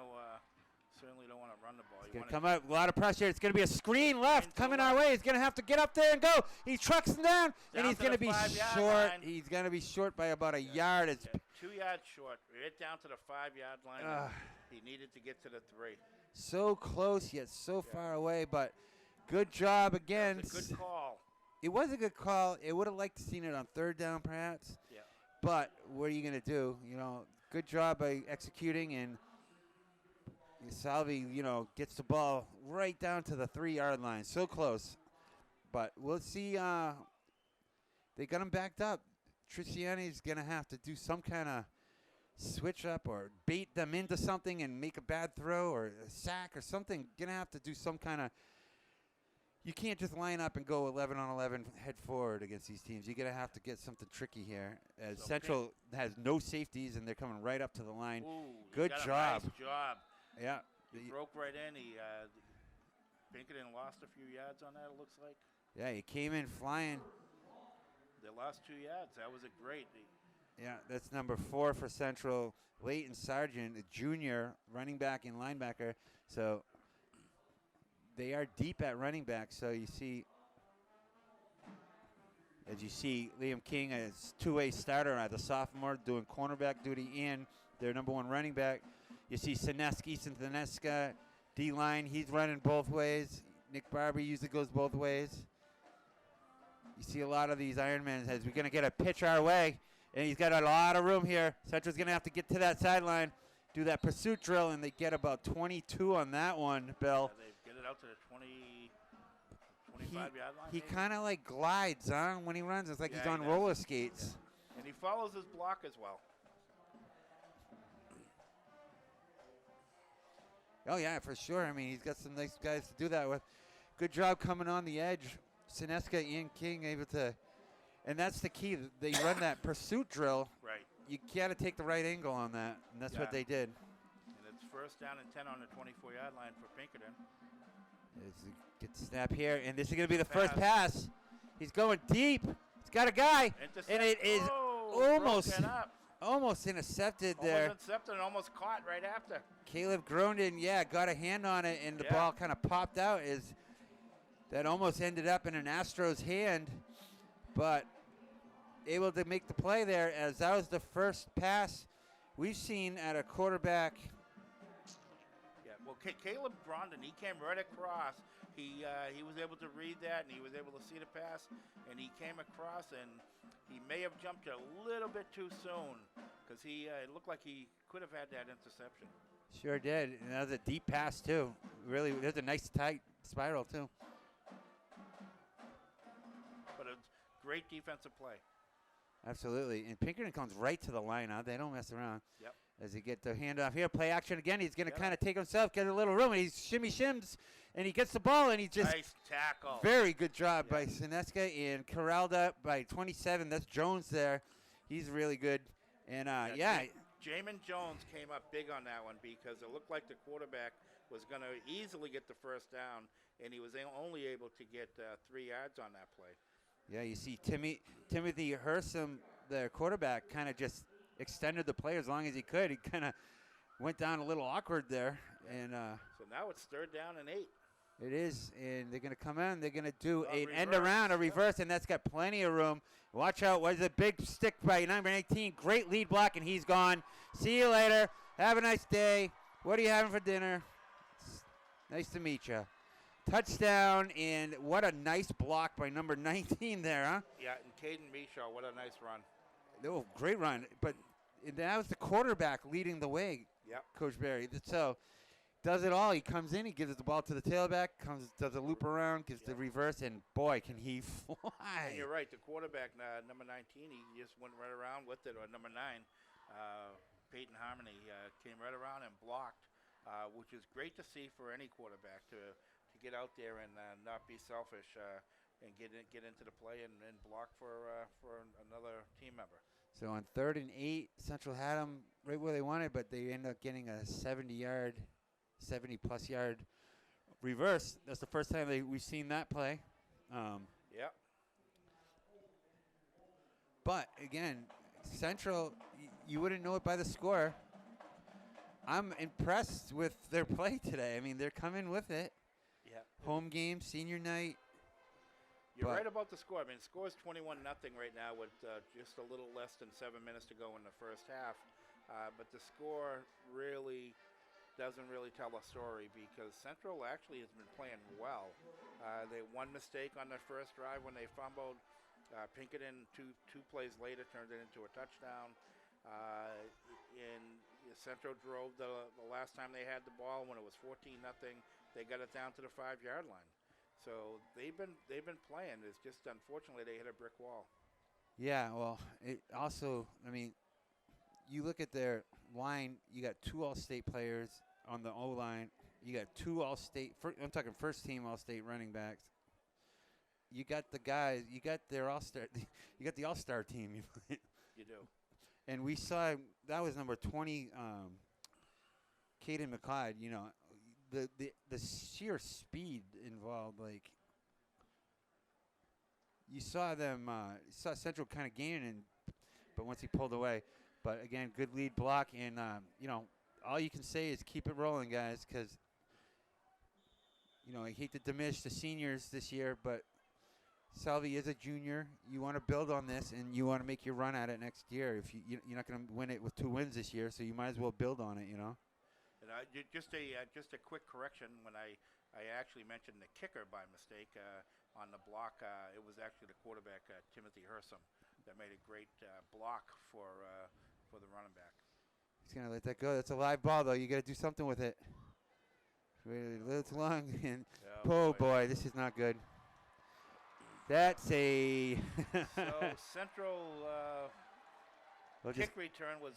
B: Certainly don't want to run the ball.
A: It's going to come up, a lot of pressure. It's going to be a screen left coming our way. He's going to have to get up there and go. He trucks him down, and he's going to be short. He's going to be short by about a yard. It's
B: 2 yards short. Right down to the 5-yard line. He needed to get to the 3.
A: So close, yet so far away, but good job again.
B: It was a good call.
A: It was a good call. It would have liked to seen it on 3rd down, perhaps.
B: Yeah.
A: But what are you going to do? You know, good job by executing, and Salvi, you know, gets the ball right down to the 3-yard line. So close. But we'll see. They got him backed up. Triciani's going to have to do some kind of switch up or bait them into something and make a bad throw or a sack or something. Going to have to do some kind of. You can't just line up and go 11 on 11 head forward against these teams. You're going to have to get something tricky here. As Central has no safeties, and they're coming right up to the line.
B: Ooh,
A: Good job.
B: Nice job.
A: Yeah.
B: He broke right in. Pinkerton lost a few yards on that, it looks like.
A: Yeah, he came in flying.
B: They lost 2 yards. That was a great.
A: Yeah, that's number 4 for Central. Leighton Sargent, a junior running back and linebacker. So they are deep at running back. So you see, as you see, Liam King is two-way starter as a sophomore doing cornerback duty and their number 1 running back. You see Easton Sineska, D-line, he's running both ways. Nick Barber usually goes both ways. You see a lot of these Ironmen as we're going to get a pitch our way, and he's got a lot of room here. Central's going to have to get to that sideline, do that pursuit drill, and they get about 22 on that one, Bill.
B: Yeah, they get it out to the 25-yard line.
A: He kind of like glides, huh, when he runs. It's like he's on roller skates.
B: Yeah. And he follows his block as well.
A: Oh, yeah, for sure. I mean, he's got some nice guys to do that with. Good job coming on the edge. Sineska and King able to, and that's the key. They run that pursuit drill.
B: Right.
A: You got to take the right angle on that, and that's what they did.
B: And it's first down and 10 on the 24-yard line for Pinkerton.
A: Get the snap here, and this is going to be the first pass. He's going deep. He's got a guy, and it is almost intercepted there.
B: Almost intercepted and almost caught right after.
A: Caleb Gronden, got a hand on it, and the ball kind of popped out. That almost ended up in an Astros hand, but able to make the play there, as that was the first pass we've seen at a quarterback.
B: Yeah, well, Caleb Gronden, he came right across. He was able to read that, and he was able to see the pass, and he came across, and he may have jumped a little bit too soon because it looked like he could have had that interception.
A: Sure did, and that was a deep pass, too. Really, it was a nice tight spiral, too.
B: But a great defensive play.
A: Absolutely, and Pinkerton comes right to the line, huh? They don't mess around.
B: Yep.
A: As he get the handoff here, play action again. He's going to kind of take himself, get a little room, and he shims, and he gets the ball, and he just
B: nice tackle.
A: Very good job by Sineska and Corralda by 27. That's Jones there. He's really good, and
B: Jamin Jones came up big on that one because it looked like the quarterback was going to easily get the first down, and he was only able to get 3 yards on that play.
A: Yeah, you see Timothy Hersom, the quarterback, kind of just extended the play as long as he could. He kind of went down a little awkward there. And
B: so now it's 3rd down and 8.
A: It is, and they're going to come in. They're going to do an end around, a reverse, and that's got plenty of room. Watch out. Was a big stick by number 18. Great lead block, and he's gone. See you later. Have a nice day. What are you having for dinner? Nice to meet you. Touchdown, and what a nice block by number 19 there, huh?
B: Yeah, and Caden Mishaw, what a nice run.
A: Oh, great run. But that was the quarterback leading the way, Coach Barry. So does it all. He comes in, he gives the ball to the tailback, does a loop around, gives the reverse, and boy, can he fly.
B: And you're right. The quarterback, number 19, he just went right around with it, or number 9, Peyton Harmony, came right around and blocked, which is great to see for any quarterback to get out there and not be selfish and get into the play and block for another team member.
A: So on 3rd and 8, Central had them right where they wanted, but they end up getting a 70-plus yard reverse. That's the first time we've seen that play. But again, Central, you wouldn't know it by the score. I'm impressed with their play today. I mean, they're coming with it. Home game, senior night.
B: You're right about the score. I mean, the score is 21-0 right now with just a little less than 7 minutes to go in the first half. But the score really doesn't really tell a story because Central actually has been playing well. They one mistake on their first drive when they fumbled. Pinkerton, two plays later, turned it into a touchdown. And Central drove the last time they had the ball when it was 14-0. They got it down to the 5-yard line. So they've been playing. It's just unfortunately they hit a brick wall.
A: Yeah, well, it also, I mean, you look at their line. You got 2 All-State players on the O line. You got 2 All-State. I'm talking first-team All-State running backs. You got the guys. You got their All-Star. You got the All-Star team.
B: You do.
A: And we saw that was number 20, Caden McLeod. You know, the sheer speed involved. Like you saw them. Saw Central kind of gaining, but once he pulled away. But again, good lead block, and you know, all you can say is keep it rolling, guys, because you know I hate to diminish the seniors this year, but Salvi is a junior. You want to build on this, and you want to make your run at it next year. If you're not going to win it with 2 wins this year, so you might as well build on it. You know.
B: And just a quick correction. When I actually mentioned the kicker by mistake on the block, it was actually the quarterback Timothy Hersom that made a great block for the running back.
A: He's gonna let that go. That's a live ball, though. You got to do something with it. Waited a little too long, and oh boy, this is not good. That's a
B: so Central kick return was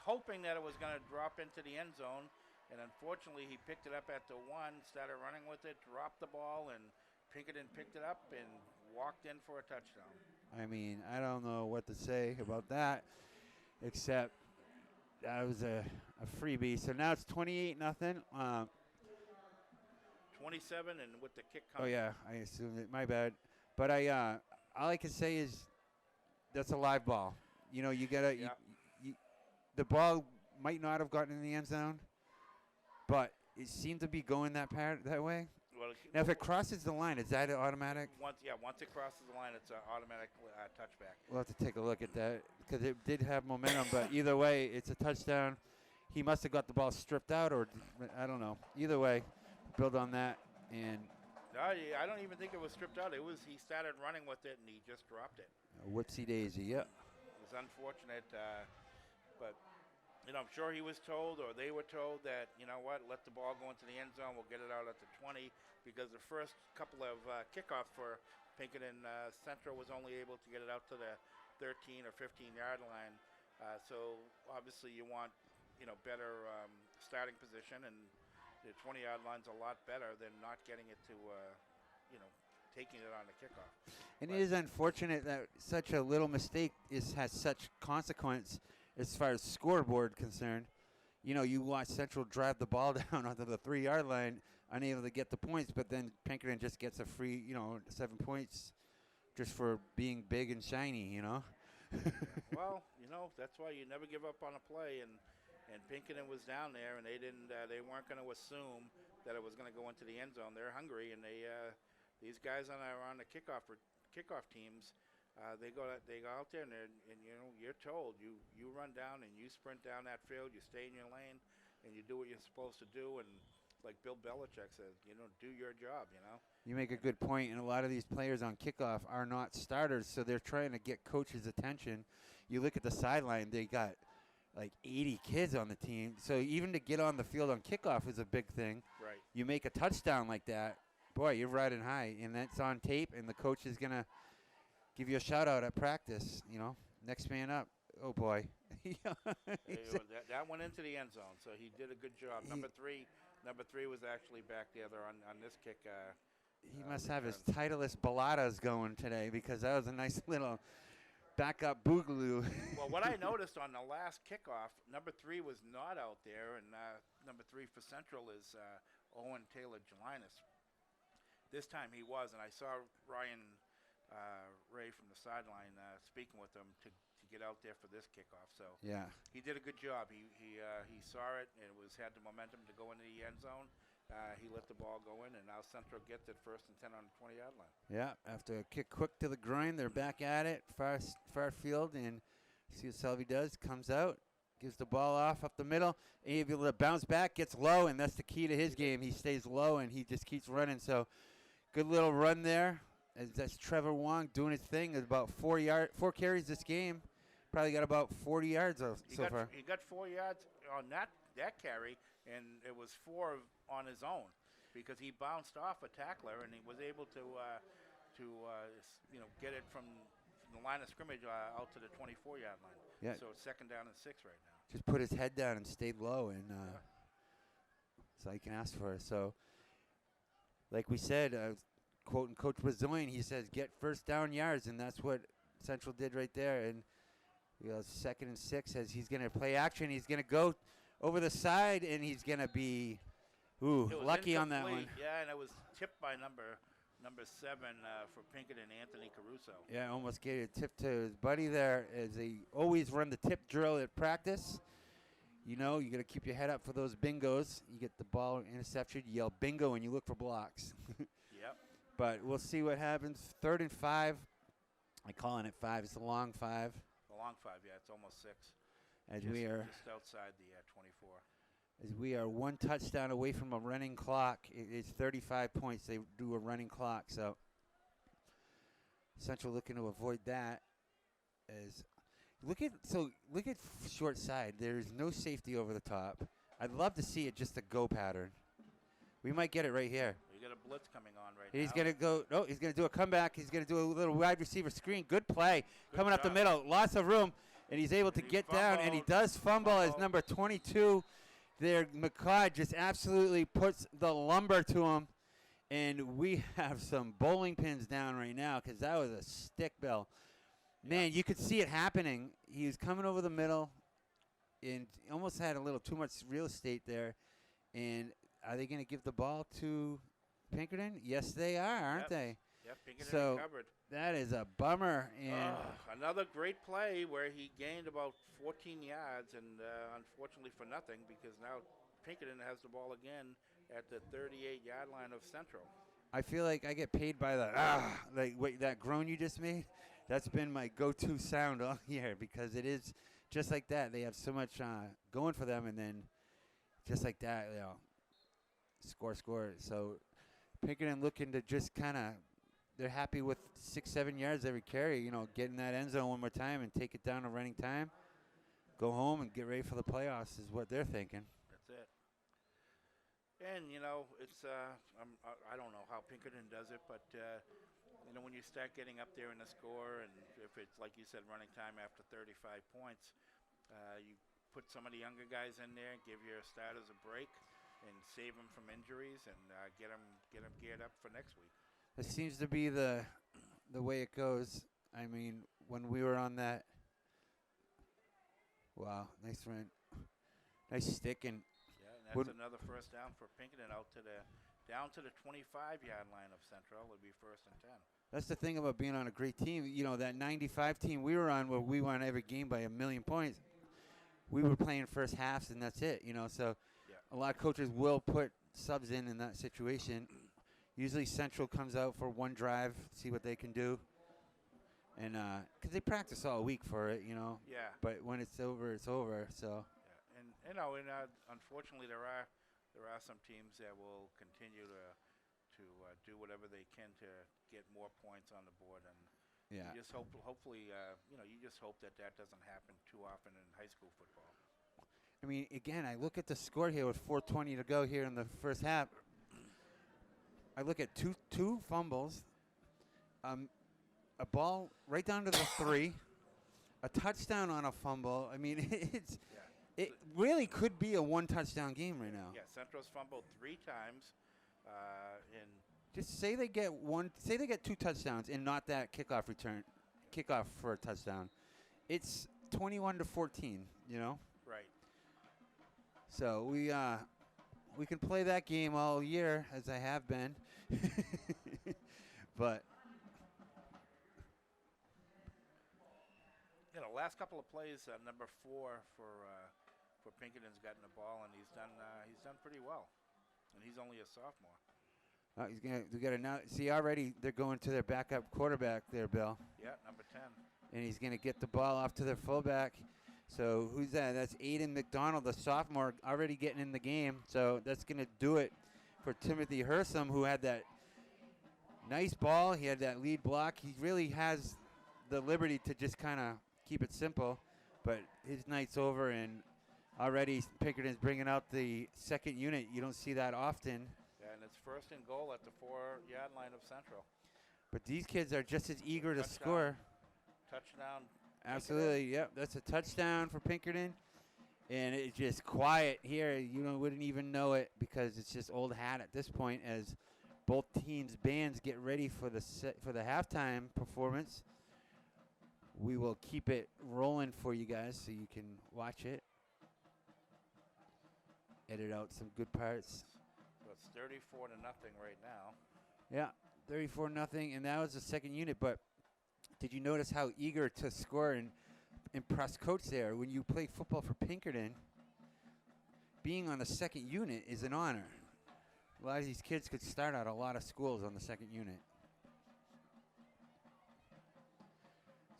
B: hoping that it was going to drop into the end zone, and unfortunately he picked it up at the 1, started running with it, dropped the ball, and Pinkerton picked it up and walked in for a touchdown.
A: I mean, I don't know what to say about that, except that was a freebie. So now it's 28-0.
B: 27, and with the kick coming.
A: Oh yeah, I assumed it. My bad. But all I can say is that's a live ball. You know, you gotta.
B: Yeah.
A: The ball might not have gotten in the end zone, but it seemed to be going that way.
B: Well,
A: Now, if it crosses the line, is that automatic?
B: Once it crosses the line, it's an automatic touchback.
A: We'll have to take a look at that because it did have momentum. But either way, it's a touchdown. He must have got the ball stripped out, or I don't know. Either way, build on that. And
B: No, I don't even think it was stripped out. He started running with it, and he just dropped it.
A: Whoopsie daisy, yep.
B: It was unfortunate, but you know, I'm sure he was told, or they were told that, you know what, let the ball go into the end zone. We'll get it out at the 20, because the first couple of kickoffs for Pinkerton Central was only able to get it out to the 13 or 15-yard line. So obviously you want, you know, better starting position, and the 20-yard line's a lot better than not getting it to, you know, taking it on the kickoff.
A: And it is unfortunate that such a little mistake has such consequence as far as scoreboard concerned. You know, you watch Central drive the ball down onto the 3-yard line, unable to get the points, but then Pinkerton just gets a free, 7 points just for being big and shiny, you know.
B: Well, you know, that's why you never give up on a play, and Pinkerton was down there, and they weren't going to assume that it was going to go into the end zone. They're hungry, and these guys on the kickoff teams, they go out there, and you know, you're told you run down and you sprint down that field, you stay in your lane, and you do what you're supposed to do. And like Bill Belichick says, you know, do your job. You know.
A: You make a good point, and a lot of these players on kickoff are not starters, so they're trying to get coach's attention. You look at the sideline; they got like 80 kids on the team, so even to get on the field on kickoff is a big thing.
B: Right.
A: You make a touchdown like that, boy, you're riding high, and that's on tape, and the coach is gonna give you a shout out at practice. You know, next man up. Oh boy.
B: That went into the end zone, so he did a good job. Number three was actually back there on this kick.
A: He must have his Titleist balladas going today, because that was a nice little backup boogaloo.
B: Well, what I noticed on the last kickoff, number 3 was not out there, and number 3 for Central is Owen Taylor Gelinas. This time he was, and I saw Ryan Ray from the sideline speaking with him to get out there for this kickoff. So
A: yeah,
B: he did a good job. He saw it, and had the momentum to go into the end zone. He let the ball go in, and now Central gets it 1st and 10 on the 20-yard line.
A: Yeah, after a kick quick to the groin, they're back at it, far field, and see what Selvey does. Comes out, gives the ball off up the middle, able to bounce back, gets low, and that's the key to his game. He stays low, and he just keeps running. So good little run there. That's Trevor Wong doing his thing. It's about 4 carries this game. Probably got about 40 yards so far.
B: He got 4 yards on that carry, and it was 4 on his own, because he bounced off a tackler, and he was able to get it from the line of scrimmage out to the 24-yard line.
A: Yeah.
B: So it's 2nd down and 6 right now.
A: Just put his head down and stayed low, and that's all you can ask for. So, like we said, quoting Coach Bazoin, he says, get first down yards, and that's what Central did right there. And 2nd and 6 as he's going to play action. He's going to go over the side, and he's going to be lucky on that one.
B: Yeah, and it was tipped by number 7 for Pinkerton, Anthony Caruso.
A: Yeah, almost gave a tip to his buddy there as they always run the tip drill at practice. You know, you got to keep your head up for those bingos. You get the ball intercepted, you yell bingo, and you look for blocks.
B: Yep.
A: But we'll see what happens. 3rd and 5. I'm calling it 5. It's a long 5.
B: The long 5, yeah, it's almost 6.
A: As
B: just,
A: we are
B: just outside the 24.
A: As we are one touchdown away from a running clock. It's 35 points. They do a running clock, so Central looking to avoid that. As look at short side. There's no safety over the top. I'd love to see it just a go pattern. We might get it right here.
B: You got a blitz coming on right now.
A: He's going to go. No, he's going to do a comeback. He's going to do a little wide receiver screen. Good play. Coming up the middle. Lots of room. And he's able to get down. And he does fumble as number 22 there. McCall just absolutely puts the lumber to him. And we have some bowling pins down right now because that was a stick bell. Man, you could see it happening. He was coming over the middle and almost had a little too much real estate there. And are they going to give the ball to Pinkerton? Yes, they are, aren't they?
B: Yep, Pinkerton
A: so
B: recovered.
A: That is a bummer. And
B: another great play where he gained about 14 yards, and unfortunately for nothing, because now Pinkerton has the ball again at the 38-yard line of Central.
A: I feel like I get paid by the wait, that groan you just made. That's been my go-to sound all year because it is just like that. They have so much going for them, and then just like that, score. So Pinkerton looking to just kind of, they're happy with 6-7 yards every carry. Get in that end zone one more time and take it down to running time. Go home and get ready for the playoffs is what they're thinking.
B: That's it. And it's I don't know how Pinkerton does it, but when you start getting up there in the score, and if it's like you said, running time after 35 points, you put some of the younger guys in there, give your starters a break, and save them from injuries, and get them geared up for next week.
A: It seems to be the way it goes. I mean, when we were on that, wow, nice run, nice stick, and
B: that's another first down for Pinkerton down to the 25-yard line of Central. It would be 1st and 10.
A: That's the thing about being on a great team. That 95 team we were on, where we won every game by 1,000,000 points. We were playing first halves, and that's it. So a lot of coaches will put subs in that situation. Usually Central comes out for one drive, see what they can do, and because they practice all week for it,
B: Yeah.
A: But when it's over, it's over. So.
B: Yeah. And unfortunately there are some teams that will continue to do whatever they can to get more points on the board, and you just hopefully you just hope that doesn't happen too often in high school football.
A: I mean, again, I look at the score here with 4:20 to go here in the first half. I look at two fumbles, a ball right down to the 3, a touchdown on a fumble. I mean, it really could be a one-touchdown game right now.
B: Yeah, Central's fumbled 3 times, and
A: just say they get 2 touchdowns and not that kickoff for a touchdown. It's 21-14.
B: Right.
A: So we can play that game all year, as I have been. But
B: last couple of plays, number 4 for Pinkerton's gotten the ball, and he's done pretty well, and he's only a sophomore.
A: Already they're going to their backup quarterback there, Bill.
B: Yeah, number 10.
A: And he's going to get the ball off to their fullback. So who's that? That's Aiden McDonald, the sophomore, already getting in the game. So that's going to do it for Timothy Hersom, who had that nice ball. He had that lead block. He really has the liberty to just kind of keep it simple. But his night's over, and already Pinkerton's bringing out the second unit. You don't see that often.
B: Yeah, and it's 1st and goal at the 4-yard line of Central.
A: But these kids are just as eager to score.
B: touchdown.
A: Absolutely, yep. That's a touchdown for Pinkerton. And it's just quiet here. You wouldn't even know it because it's just old hat at this point as both teams' bands get ready for the halftime performance. We will keep it rolling for you guys so you can watch it. Edit out some good parts.
B: So it's 34-0 right now.
A: Yeah, 34-0, and that was the second unit. But did you notice how eager to score and impress coach there? When you play football for Pinkerton, being on the second unit is an honor. A lot of these kids could start out a lot of schools on the second unit.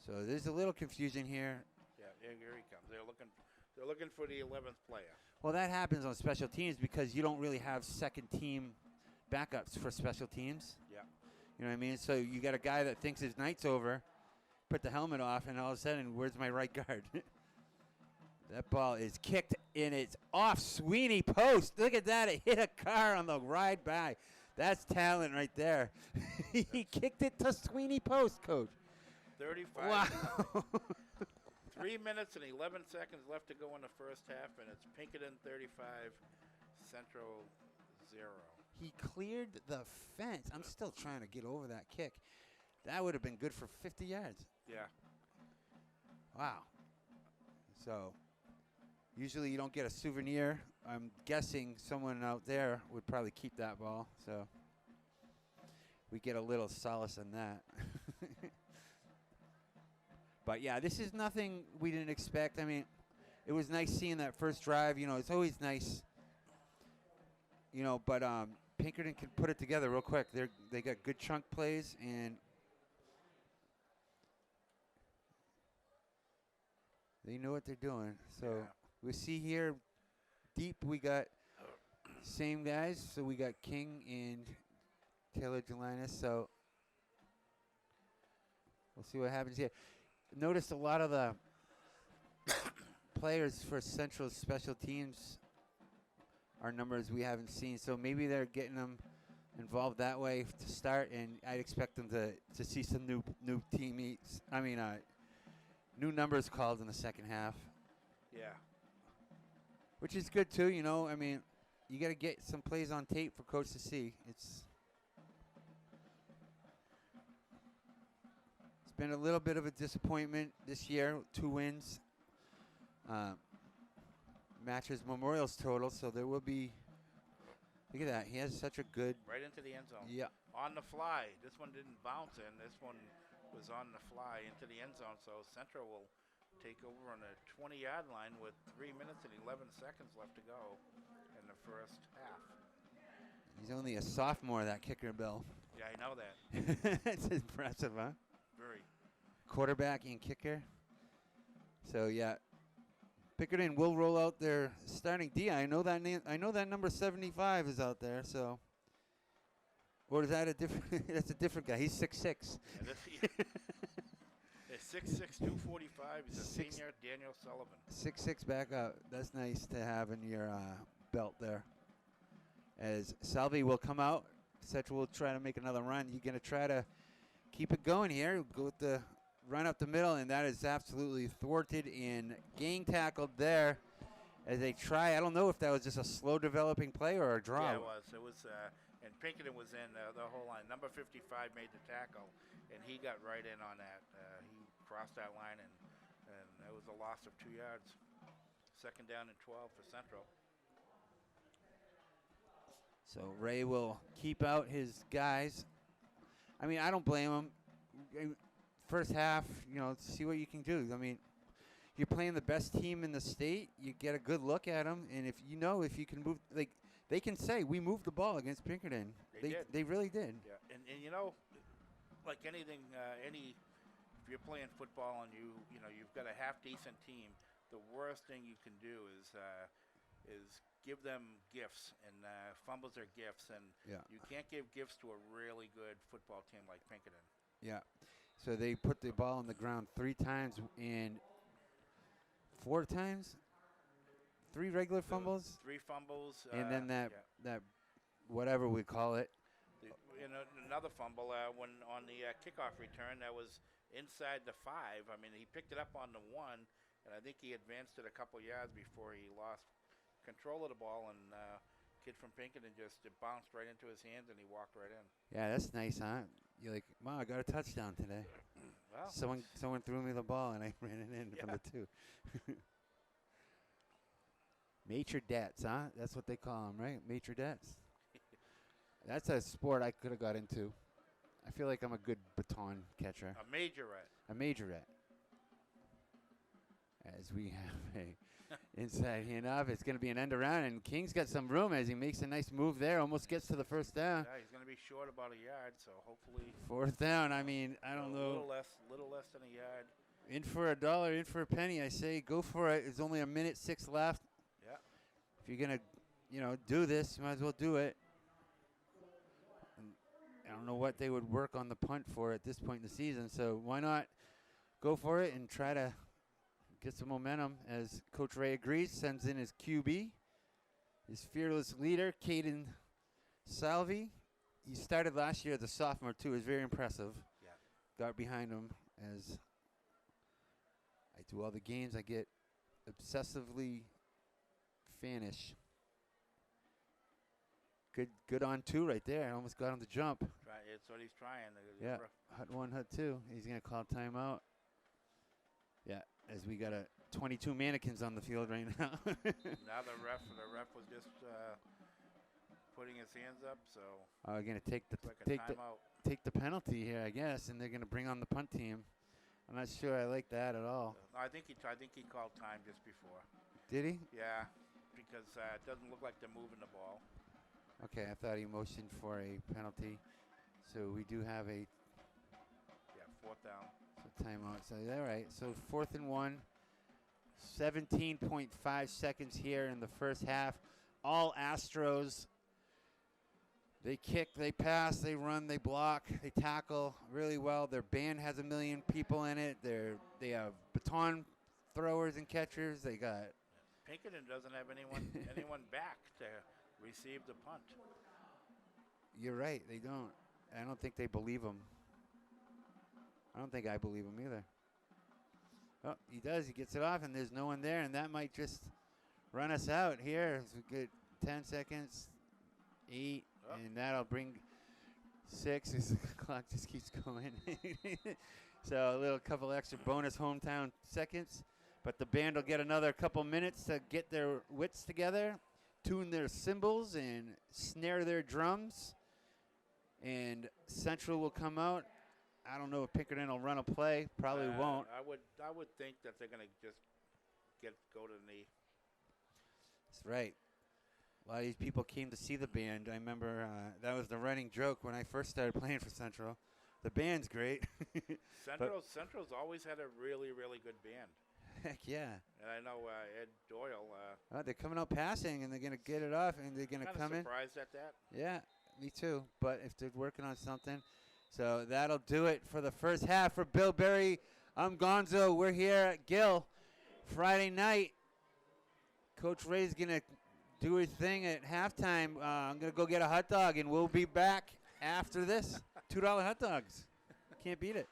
A: So there's a little confusion here.
B: Yeah, here he comes. They're looking for the 11th player.
A: Well, that happens on special teams because you don't really have second team backups for special teams.
B: Yeah.
A: You know what I mean? So you got a guy that thinks his night's over, put the helmet off, and all of a sudden, where's my right guard? That ball is kicked, and it's off Sweeney post. Look at that. It hit a car on the ride by. That's talent right there. He kicked it to Sweeney post, Coach.
B: 35.
A: Wow.
B: 3 minutes and 11 seconds left to go in the first half, and it's Pinkerton 35, Central 0.
A: He cleared the fence. I'm still trying to get over that kick. That would have been good for 50 yards.
B: Yeah.
A: Wow. So, usually you don't get a souvenir. I'm guessing someone out there would probably keep that ball. So, we get a little solace in that. But, yeah, this is nothing we didn't expect. I mean, it was nice seeing that first drive. It's always nice. But Pinkerton can put it together real quick. They got good chunk plays, and they know what they're doing. So we see here deep we got same guys. So we got King and Taylor Gelinas. So we'll see what happens here. Notice a lot of the players for Central special teams are numbers we haven't seen. So maybe they're getting them involved that way to start, and I'd expect them to see some new teammates. New numbers called in the second half.
B: Yeah.
A: Which is good too, you got to get some plays on tape for coach to see. It's been a little bit of a disappointment this year. 2 wins. Matches Memorial's total, so there will be. Look at that. He has such a good.
B: Right into the end zone.
A: Yeah.
B: On the fly. This one didn't bounce in. This one was on the fly into the end zone. So Central will take over on the 20-yard line with 3 minutes and 11 seconds left to go in the first half.
A: He's only a sophomore, that kicker, Bill.
B: Yeah, I know that.
A: It's impressive, huh?
B: Very.
A: Quarterback and kicker. So, yeah. Pinkerton will roll out their starting D. I know that number 75 is out there. So, or is that a different? That's a different guy. He's 6'6".
B: It's 6'6", 245. He's a senior, Daniel Sullivan.
A: 6'6" back up. That's nice to have in your belt there. As Salvi will come out, Central will try to make another run. You're going to try to keep it going here. Go with the run up the middle, and that is absolutely thwarted and gang tackled there as they try. I don't know if that was just a slow developing play or a draw.
B: Yeah, it was. It was, and Pinkerton was in the whole line. Number 55 made the tackle, and he got right in on that. He crossed that line, and it was a loss of 2 yards. Second down and 12 for Central.
A: So Ray will keep out his guys. I don't blame him. First half, see what you can do. You're playing the best team in the state. You get a good look at them, and if you can move, they can say we moved the ball against Pinkerton.
B: They did.
A: They really did.
B: Yeah, and like anything, if you're playing football and you've got a half decent team, the worst thing you can do is give them gifts, and fumbles are gifts, and you can't give gifts to a really good football team like Pinkerton.
A: Yeah. So they put the ball on the ground 3 times and 4 times? 3 regular fumbles?
B: 3 fumbles.
A: And then that whatever we call it.
B: Another fumble when on the kickoff return that was inside the 5. I mean, he picked it up on the 1, and I think he advanced it a couple yards before he lost control of the ball, and kid from Pinkerton just it bounced right into his hands, and he walked right in.
A: Yeah, that's nice, huh? You're like, Mom, I got a touchdown today.
B: Well,
A: Someone threw me the ball, and I ran it in from
B: Yeah.
A: the 2. Maitre debts, huh? That's what they call them, right? Maitre debts. That's a sport I could have got into. I feel like I'm a good baton catcher.
B: a majorette.
A: A majorette. As we have a inside handoff, it's going to be an end around, and King's got some room as he makes a nice move there, almost gets to the first down.
B: Yeah, he's going to be short about a yard, so hopefully.
A: 4th down. I mean, I don't know.
B: Little less than a yard.
A: In for $1, in for a penny. I say go for it. There's only 1:06 left.
B: Yeah.
A: If you're going to, do this, you might as well do it. And I don't know what they would work on the punt for at this point in the season, so why not go for it and try to get some momentum as Coach Ray agrees, sends in his QB, his fearless leader, Caden Salvi. He started last year as a sophomore, too. He was very impressive.
B: Yeah.
A: Got behind him as I do all the games. I get obsessively fanish. Good on 2 right there. I almost got him to jump.
B: It's what he's trying.
A: Yeah, hut 1, hut 2. He's going to call timeout. Yeah, as we got 22 mannequins on the field right now.
B: Now the ref was just putting his hands up, so
A: We're going to take
B: timeout.
A: take the penalty here, I guess, and they're going to bring on the punt team. I'm not sure I like that at all.
B: No, I think he called time just before.
A: Did he?
B: Yeah, because it doesn't look like they're moving the ball.
A: Okay, I thought he motioned for a penalty. So we do have a
B: 4th down.
A: timeout. So all right. So 4th and 1. 17.5 seconds here in the first half. All Astros. They kick, they pass, they run, they block, they tackle really well. Their band has 1 million people in it. They have baton throwers and catchers. They got.
B: Pinkerton doesn't have anyone back to receive the punt.
A: You're right. They don't. I don't think they believe him. I don't think I believe him either. Oh, he does. He gets it off, and there's no one there, and that might just run us out here. It's a good 10 seconds, 8, and that'll bring 6 as the clock just keeps going. So a couple extra bonus hometown seconds, but the band will get another couple minutes to get their wits together, tune their cymbals, and snare their drums. And Central will come out. I don't know if Pinkerton will run a play. Probably won't.
B: I would think that they're going to just go to the knee.
A: That's right. A lot of these people came to see the band. I remember that was the running joke when I first started playing for Central. The band's great.
B: Central's always had a really, really good band.
A: Heck yeah.
B: And I know Ed Doyle.
A: They're coming out passing, and they're going to get it off, and they're going to come in.
B: Surprised at that.
A: Yeah, me too. But if they're working on something. So that'll do it for the first half. For Bill Berry, I'm Gonzo. We're here at Gill Friday night. Coach Ray's going to do his thing at halftime. I'm going to go get a hot dog, and we'll be back after this. $2 hot dogs. Can't beat it.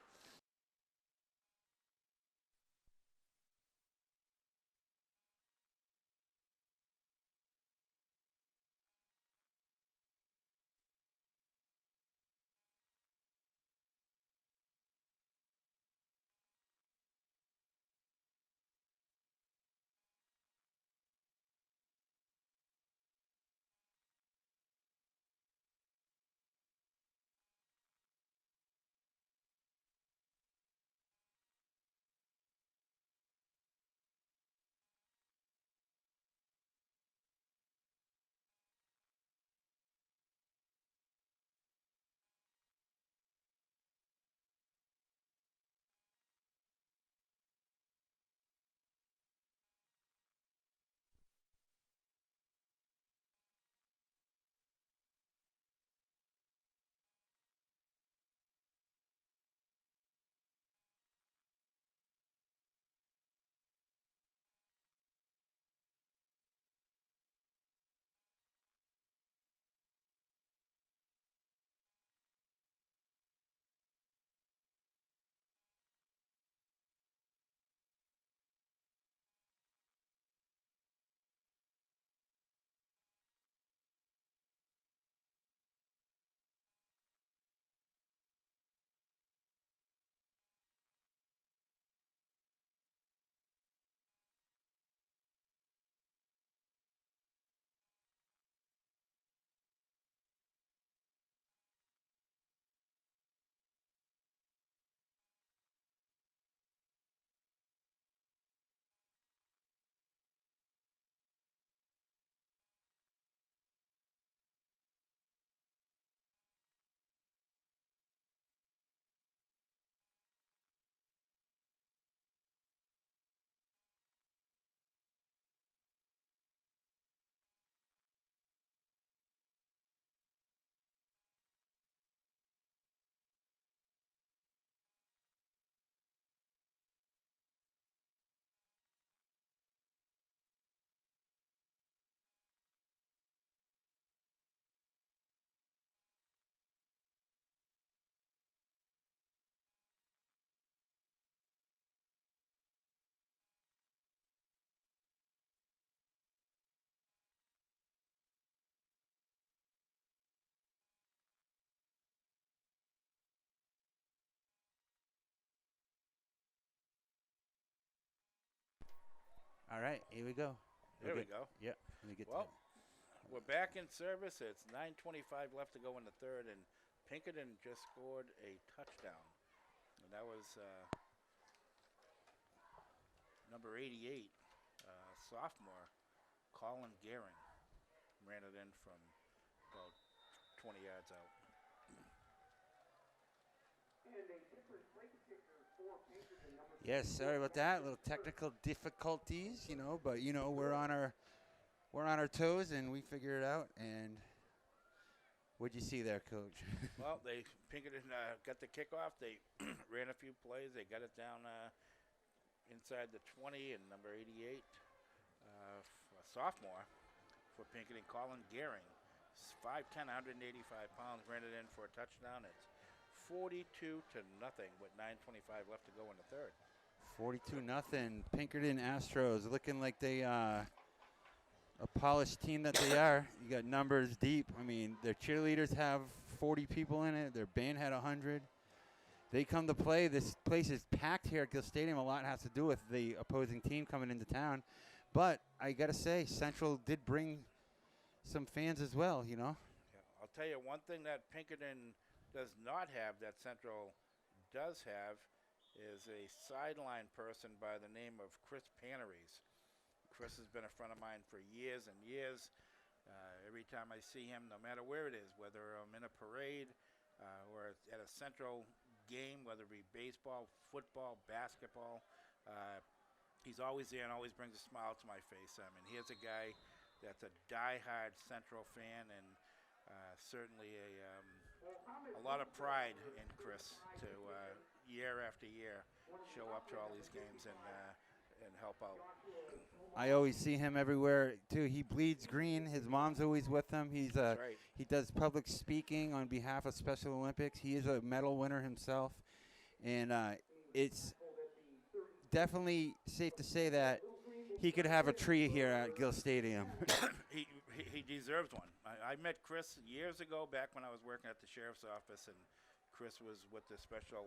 A: All right, here we go.
B: There we go.
A: Yeah, let me get
B: Well, we're back in service. It's 9:25 left to go in the third, and Pinkerton just scored a touchdown. And that was number 88, sophomore, Colin Gehring. Ran it in from about 20 yards out.
A: Yes, sorry about that. Little technical difficulties, but we're on our toes and we figure it out. And what'd you see there, Coach?
B: Well, Pinkerton got the kickoff. They ran a few plays. They got it down inside the 20, and number 88, a sophomore for Pinkerton, Colin Gehring, 5'10", 185 pounds, ran it in for a touchdown. It's 42-0 with 9:25 left to go in the third.
A: 42-0. Pinkerton Astros looking like they a polished team that they are. You got numbers deep. I mean, their cheerleaders have 40 people in it. Their band had 100. They come to play. This place is packed here at Gill Stadium. A lot has to do with the opposing team coming into town. But I got to say, Central did bring some fans as well,
B: Yeah, I'll tell you one thing that Pinkerton does not have that Central does have is a sideline person by the name of Chris Paneries. Chris has been a friend of mine for years and years. Every time I see him, no matter where it is, whether I'm in a parade or at a Central game, whether it be baseball, football, basketball, he's always there and always brings a smile to my face. I mean, here's a guy that's a diehard Central fan, and certainly a lot of pride in Chris to year after year show up to all these games and help out.
A: I always see him everywhere too. He bleeds green. His mom's always with him.
B: That's right.
A: He does public speaking on behalf of Special Olympics. He is a medal winner himself, and it's definitely safe to say that he could have a tree here at Gill Stadium.
B: He deserves one. I met Chris years ago back when I was working at the sheriff's office, and Chris was with the Special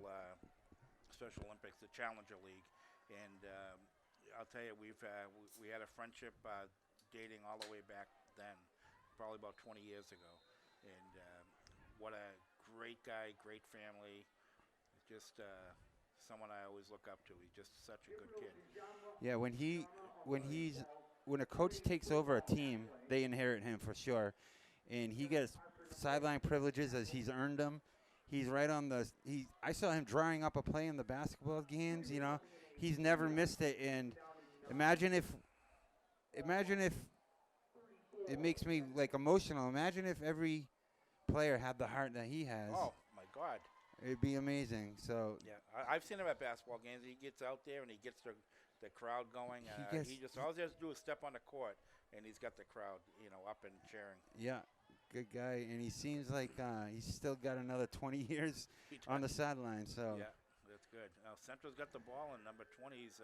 B: Olympics, the Challenger League, and I'll tell you, we had a friendship dating all the way back then, probably about 20 years ago, and what a great guy, great family, just someone I always look up to. He's just such a good kid.
A: Yeah, when a coach takes over a team, they inherit him for sure, and he gets sideline privileges as he's earned them. He's right on I saw him drawing up a play in the basketball games. He's never missed it. And imagine if it makes me like emotional. Imagine if every player had the heart that he has.
B: Oh my God.
A: It'd be amazing. So
B: yeah, I've seen him at basketball games. He gets out there and he gets the crowd going. All he has to do is step on the court, and he's got the crowd, up and cheering.
A: Yeah, good guy, and he seems like he's still got another 20 years on the sideline. So
B: yeah, that's good. Now Central's got the ball, and number 20's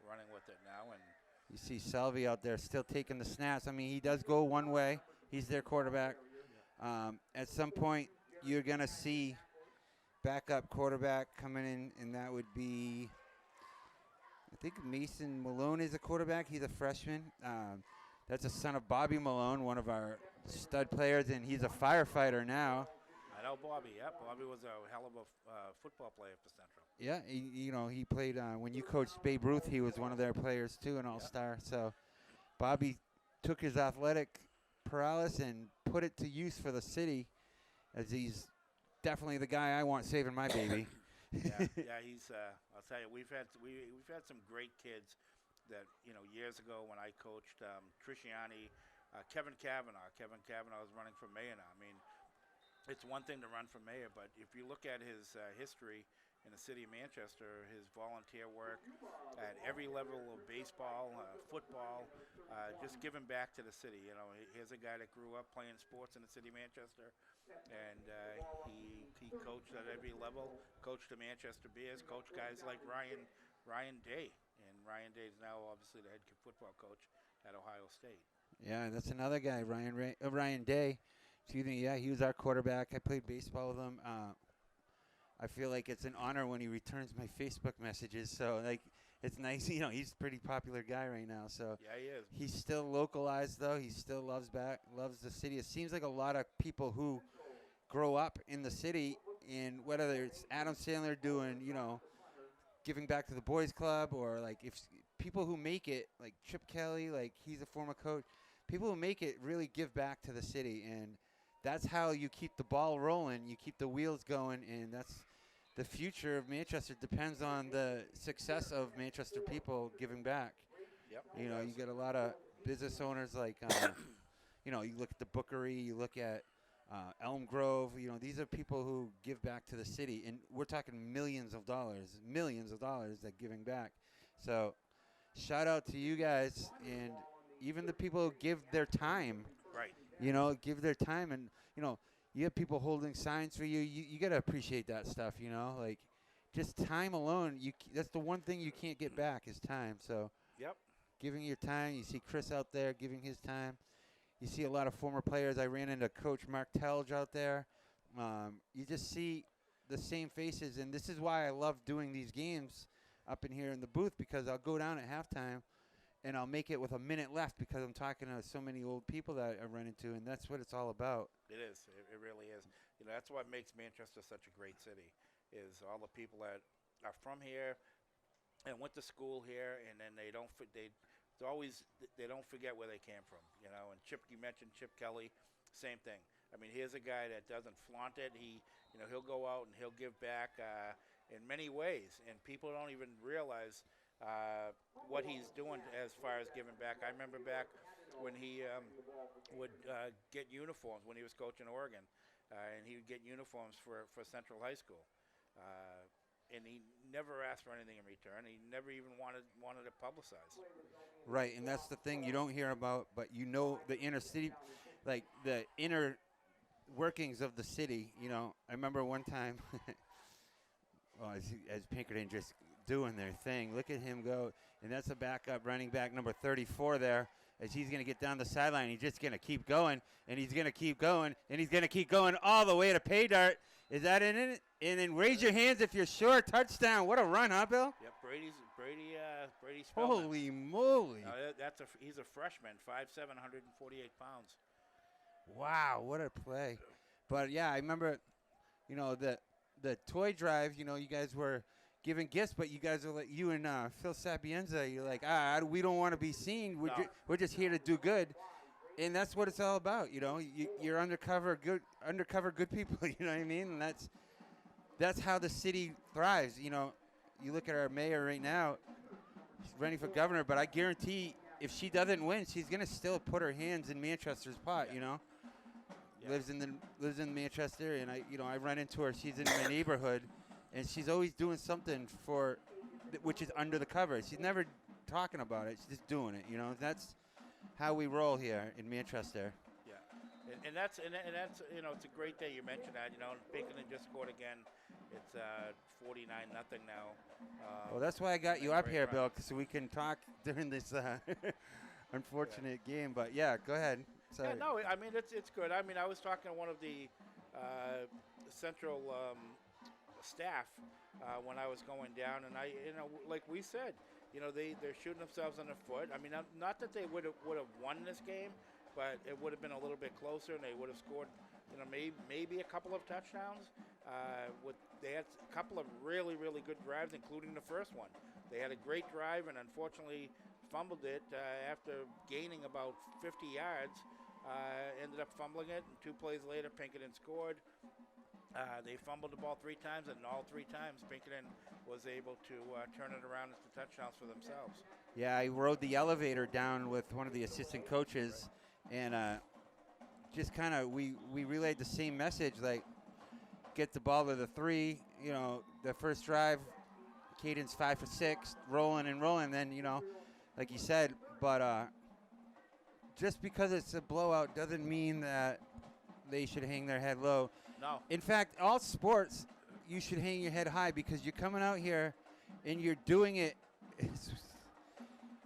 B: running with it now, and
A: you see Salvi out there still taking the snaps. I mean, he does go one way. He's their quarterback. At some point, you're gonna see backup quarterback coming in, and that would be, I think Mason Malone is a quarterback. He's a freshman. That's a son of Bobby Malone, one of our stud players, and he's a firefighter now.
B: I know Bobby. Yeah, Bobby was a hell of a football player for Central.
A: Yeah, he played when you coached Babe Ruth. He was one of their players too, an all-star. So Bobby took his athletic prowess and put it to use for the city, as he's definitely the guy I want saving my baby.
B: yeah, he's. I'll tell you, we've had some great kids that years ago when I coached Trisciani, Kevin Kavanaugh. Kevin Kavanaugh was running for mayor now. I mean, it's one thing to run for mayor, but if you look at his history in the city of Manchester, his volunteer work at every level of baseball, football, just giving back to the city. Here's a guy that grew up playing sports in the city of Manchester, and he coached at every level, coached the Manchester Bears, coached guys like Ryan Day, and Ryan Day is now obviously the head football coach at Ohio State.
A: Yeah, that's another guy, Ryan Day. Excuse me. Yeah, he was our quarterback. I played baseball with him. I feel like it's an honor when he returns my Facebook messages. So, it's nice. You know, he's a pretty popular guy right now. So
B: Yeah, he is.
A: he's still localized, though. He still loves the city. It seems like a lot of people who grow up in the city, and whether it's Adam Sandler doing, you know, giving back to the boys club, or like if people who make it, like Chip Kelly, like he's a former coach, people who make it really give back to the city, and that's how you keep the ball rolling, you keep the wheels going, and that's the future of Manchester depends on the success of Manchester people giving back.
B: Yep.
A: You know, you get a lot of business owners like, you know, you look at the Bookery, you look at Elm Grove. You know, these are people who give back to the city, and we're talking millions of dollars that giving back. So, shout out to you guys, and even the people who give their time.
B: Right.
A: You know, give their time, and you know, you have people holding signs for you. You gotta appreciate that stuff. You know, like just time alone. That's the one thing you can't get back is time. So,
B: Yep.
A: giving your time. You see Chris out there giving his time. You see a lot of former players. I ran into Coach Mark Telge out there. You just see the same faces, and this is why I love doing these games up in here in the booth, because I'll go down at halftime, and I'll make it with a minute left because I'm talking to so many old people that I run into, and that's what it's all about.
B: It is. It really is. You know, that's what makes Manchester such a great city, is all the people that are from here and went to school here, and then they don't forget where they came from, you know. And Chip, you mentioned Chip Kelly, same thing. I mean, here's a guy that doesn't flaunt it. He'll go out and he'll give back in many ways, and people don't even realize what he's doing as far as giving back. I remember back when he would get uniforms when he was coaching Oregon, and he would get uniforms for Central High School. And he never asked for anything in return. He never even wanted it publicized.
A: Right, and that's the thing you don't hear about, but you know the inner city, like the inner workings of the city. You know, I remember one time, as Pinkerton just doing their thing. Look at him go, and that's a backup running back number 34 there. As he's going to get down the sideline, he's just going to keep going, and he's going to keep going, and he's going to keep going all the way to pay dirt. Is that in it? And then raise your hands if you're sure. Touchdown. What a run, huh, Bill?
B: Yep, Brady Spellman.
A: Holy moly.
B: He's a freshman, 5'7", 148 pounds.
A: Wow, what a play. But, yeah, I remember, you know, the toy drive, you know, you guys were giving gifts, but you guys are like, you and Phil Sapienza, you're like, we don't want to be seen. We're just here to do good. And that's what it's all about, you know. You're undercover good people, you know what I mean? And that's how the city thrives, you know. You look at our mayor right now, she's running for governor, but I guarantee if she doesn't win, she's going to still put her hands in Manchester's pot, you know. Yeah. Lives in Manchester, and I run into her. She's in my neighborhood, and she's always doing something which is under the cover. She's never talking about it. She's just doing it, you know. That's how we roll here in Manchester.
B: Yeah, and that's you know, it's a great day. You mentioned that, you know. Pinkerton just scored again. It's 49-0 now.
A: Well, that's why I got you up here, Bill, so we can talk during this unfortunate game. But yeah, go ahead. Sorry.
B: Yeah, no, I mean it's good. I mean, I was talking to one of the central staff when I was going down, and like we said, you know, they're shooting themselves in the foot. I mean, not that they would have won this game, but it would have been a little bit closer, and they would have scored, you know, maybe a couple of touchdowns. They had a couple of really, really good drives, including the first one. They had a great drive, and unfortunately fumbled it after gaining about 50 yards. Ended up fumbling it, and 2 plays later, Pinkerton scored. They fumbled the ball 3 times, and all 3 times Pinkerton was able to turn it around into touchdowns for themselves.
A: Yeah, I rode the elevator down with one of the assistant coaches, and just kind of we relayed the same message, like get the ball to the 3. You know, the first drive, Caden's 5 for 6, rolling and rolling. Then, you know, like you said, but just because it's a blowout doesn't mean that they should hang their head low.
B: No.
A: In fact, all sports, you should hang your head high because you're coming out here and you're doing it.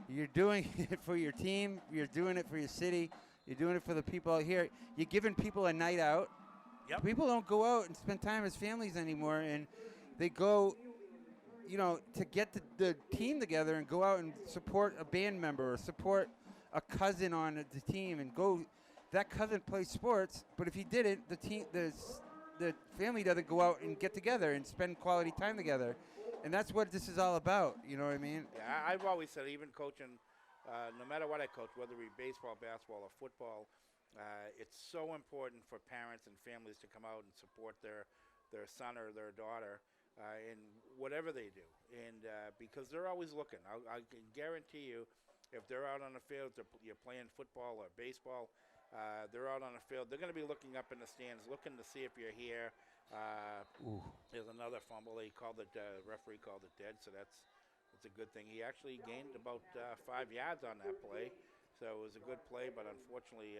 A: You're doing it for your team. You're doing it for your city. You're doing it for the people out here. You're giving people a night out. Yep. People don't go out and spend time as families anymore, and they go, to get the team together and go out and support a band member or support a cousin on the team and go. That cousin plays sports, but if he didn't, the family doesn't go out and get together and spend quality time together. And that's what this is all about. You know what I mean?
B: Yeah, I've always said, even coaching, no matter what I coach, whether it be baseball, basketball, or football, it's so important for parents and families to come out and support their son or their daughter in whatever they do. And because they're always looking. I can guarantee you, if they're out on the field, you're playing football or baseball, they're out on the field, they're going to be looking up in the stands, looking to see if you're here. There's another fumble. Referee called it dead, so that's a good thing. He actually gained about 5 yards on that play, so it was a good play, but unfortunately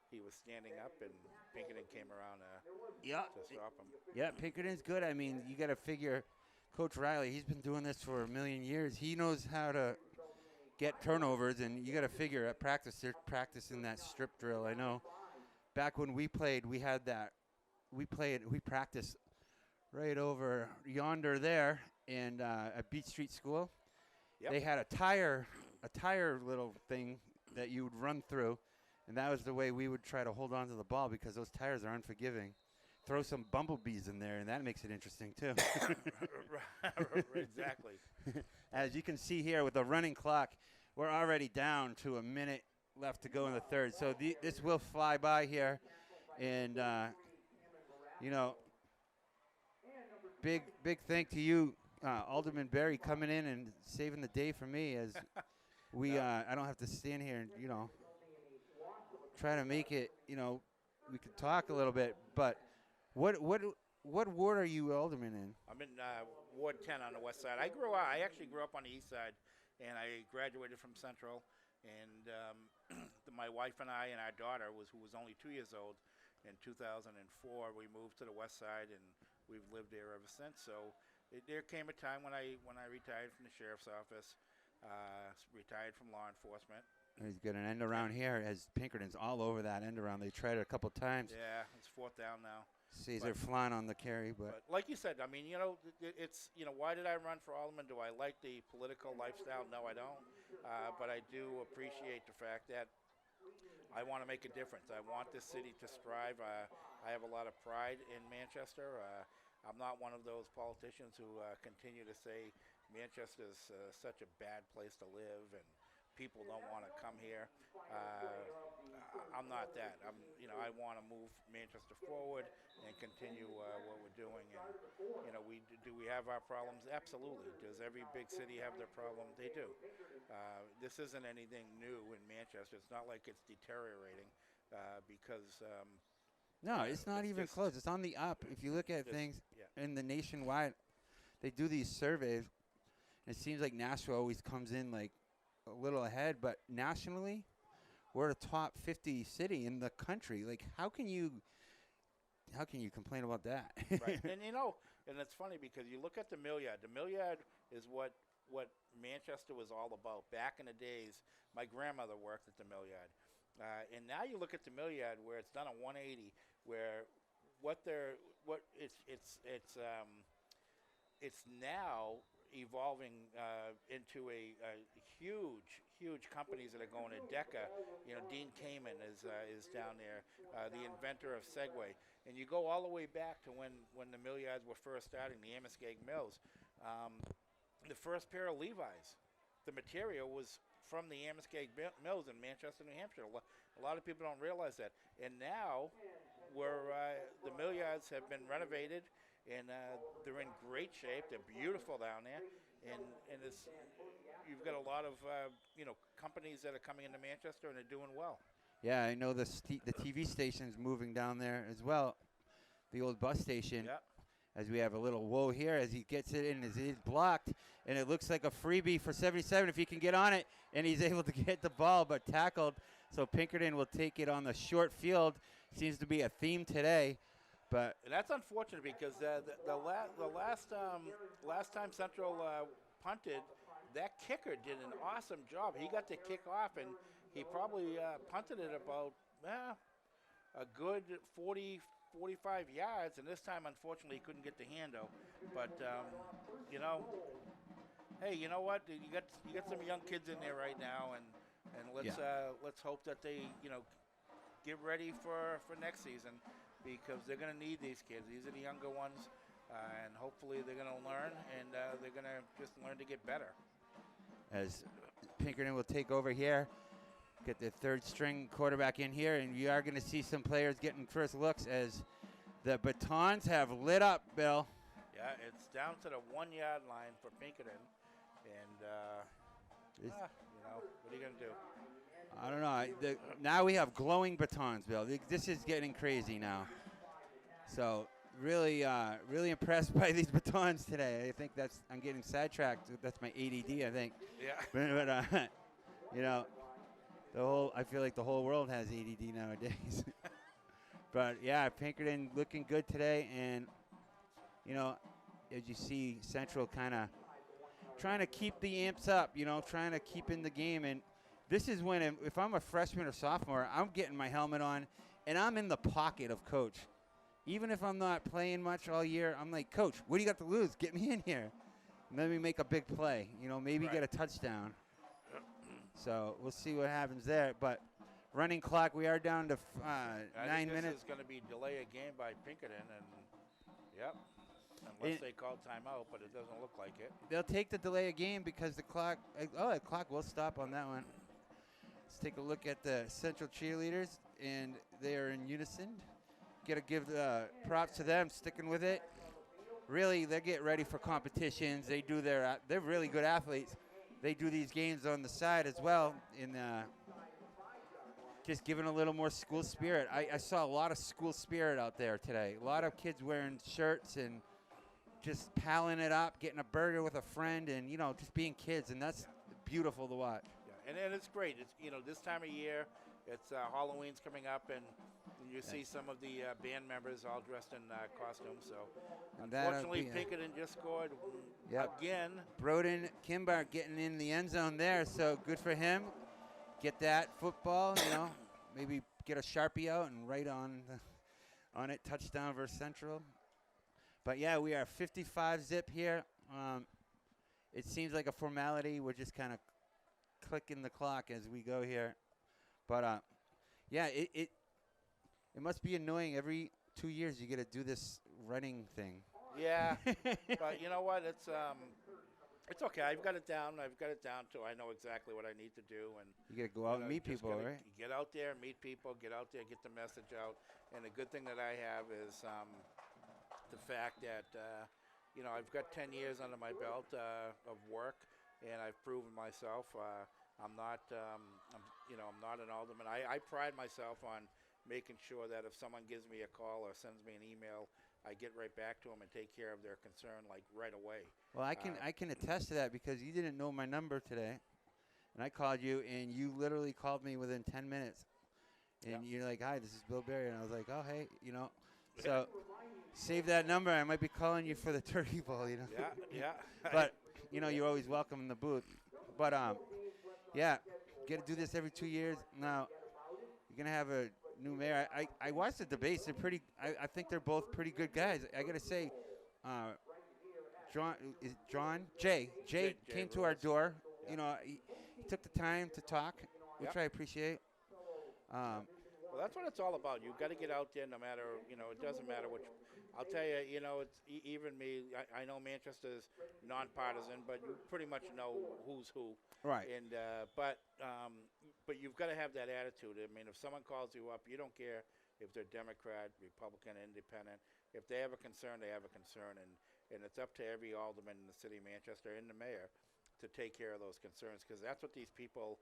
B: he was standing up, and Pinkerton came around to stop him.
A: Yeah, Pinkerton's good. I mean, you got to figure Coach Riley, he's been doing this for a million years. He knows how to get turnovers, and you got to figure at practice, they're practicing that strip drill. I know back when we played, we had that. We practiced right over yonder there and at Beach Street School.
B: Yep.
A: They had a tire little thing that you would run through, and that was the way we would try to hold on to the ball because those tires are unforgiving. Throw some bumblebees in there, and that makes it interesting too.
B: Exactly.
A: As you can see here with the running clock, we're already down to a minute left to go in the third. So this will fly by here, and big thank to you, Alderman Berry, coming in and saving the day for me as I don't have to stand here and try to make it. We could talk a little bit, but what ward are you alderman in?
B: I'm in Ward 10 on the west side. I actually grew up on the east side, and I graduated from Central. And my wife and I and our daughter, who was only 2 years old, in 2004, we moved to the west side, and we've lived there ever since. So there came a time when I retired from the sheriff's office, retired from law enforcement.
A: He's got an end around here, as Pinkerton's all over that end around. They tried it a couple times.
B: Yeah, it's fourth down now.
A: See, they're flying on the carry, but
B: like you said, I mean, it's why did I run for alderman? Do I like the political lifestyle? No, I don't. But I do appreciate the fact that I want to make a difference. I want this city to strive. I have a lot of pride in Manchester. I'm not one of those politicians who continue to say Manchester is such a bad place to live and people don't want to come here. I'm not that. I want to move Manchester forward and continue what we're doing. And do we have our problems? Absolutely. Does every big city have their problems? They do. This isn't anything new in Manchester. It's not like it's deteriorating because.
A: No, it's not even close. It's on the up. If you look at things in the nationwide, they do these surveys. It seems like Nashville always comes in like a little ahead, but nationally, we're a top 50 city in the country. Like, how can you complain about that?
B: Right. And and it's funny because you look at the Mill Yard. The Mill Yard is what Manchester was all about. Back in the days, my grandmother worked at the Mill Yard. And now you look at the Mill Yard where it's done a 180, where it's now evolving into a huge companies that are going to Deca. Dean Kamen is down there, the inventor of Segway. And you go all the way back to when the mill yards were first starting, the Amoskeag Mills. The first pair of Levi's, the material was from the Amoskeag Mills in Manchester, New Hampshire. A lot of people don't realize that. And now the mill yards have been renovated, and they're in great shape. They're beautiful down there, and you've got a lot of companies that are coming into Manchester and are doing well.
A: Yeah, I know the TV station's moving down there as well. The old bus station.
B: Yep.
A: As we have a little whoa here as he gets it in, as it is blocked, and it looks like a freebie for 77 if he can get on it, and he's able to get the ball but tackled. So Pinkerton will take it on the short field. Seems to be a theme today. But
B: and that's unfortunate because the last time Central punted, that kicker did an awesome job. He got the kick off, and he probably punted it about a good 40, 45 yards, and this time, unfortunately, he couldn't get the handle. But you know, hey, you know what? You got some young kids in there right now, and let's hope that they get ready for next season, because they're going to need these kids. These are the younger ones, and hopefully they're going to learn, and they're going to just learn to get better.
A: As Pinkerton will take over here, get the third string quarterback in here, and you are going to see some players getting first looks as the batons have lit up, Bill.
B: Yeah, it's down to the 1 yard line for Pinkerton, and what are you going to do?
A: I don't know. Now we have glowing batons, Bill. This is getting crazy now. So really impressed by these batons today. I think I'm getting sidetracked. That's my ADD, I think.
B: Yeah.
A: But I feel like the whole world has ADD nowadays. But yeah, Pinkerton looking good today, and as you see, Central kind of trying to keep the amps up. Trying to keep in the game. And this is when, if I'm a freshman or sophomore, I'm getting my helmet on, and I'm in the pocket of Coach. Even if I'm not playing much all year, I'm like, Coach, what do you got to lose? Get me in here. Let me make a big play. Maybe get a touchdown. So we'll see what happens there. But running clock, we are down to 9 minutes.
B: This is going to be delay a game by Pinkerton, and unless they call timeout, but it doesn't look like it.
A: They'll take the delay a game because the clock will stop on that one. Let's take a look at the Central cheerleaders, and they are in unison. Got to give props to them, sticking with it. Really, they get ready for competitions. They do they're really good athletes. They do these games on the side as well, in just giving a little more school spirit. I saw a lot of school spirit out there today. A lot of kids wearing shirts and just palling it up, getting a burger with a friend, and just being kids, and that's beautiful to watch.
B: Yeah, and it's great. It's this time of year, it's Halloween's coming up, and you see some of the band members all dressed in costumes. So, unfortunately, Pinkerton just scored again.
A: Broden Kimbar getting in the end zone there, so good for him. Get that football, maybe get a Sharpie out and write on it, touchdown versus Central. But, yeah, we are 55 zip here. It seems like a formality. We're just kind of clicking the clock as we go here. But, it must be annoying. Every 2 years you get to do this running thing.
B: Yeah, but you know what? It's okay. I've got it down. To I know exactly what I need to do. And
A: you got to go out and meet people, right?
B: Get out there, meet people. Get out there, get the message out. And the good thing that I have is the fact that I've got 10 years under my belt of work, and I've proven myself. I'm not an alderman. I pride myself on making sure that if someone gives me a call or sends me an email, I get right back to them and take care of their concern right away.
A: Well, I can attest to that, because you didn't know my number today, and I called you, and you literally called me within 10 minutes, and you're like, "Hi, this is Bill Berry," and I was like, "Oh, hey," So save that number. I might be calling you for the turkey bowl,
B: Yeah.
A: But you're always welcome in the booth. But get to do this every 2 years. Now you're gonna have a new mayor. I watched the debates. They're pretty. I think they're both pretty good guys. I gotta say, Jay came to our door. He took the time to talk, which I appreciate.
B: Well, that's what it's all about. You've got to get out there, no matter it doesn't matter which. I'll tell you, it's even me. I know Manchester's nonpartisan, but you pretty much know who's who.
A: Right.
B: And but you've got to have that attitude. I mean, if someone calls you up, you don't care if they're Democrat, Republican, Independent. If they have a concern, they have a concern, and it's up to every alderman in the city of Manchester and the mayor to take care of those concerns, because that's what these people,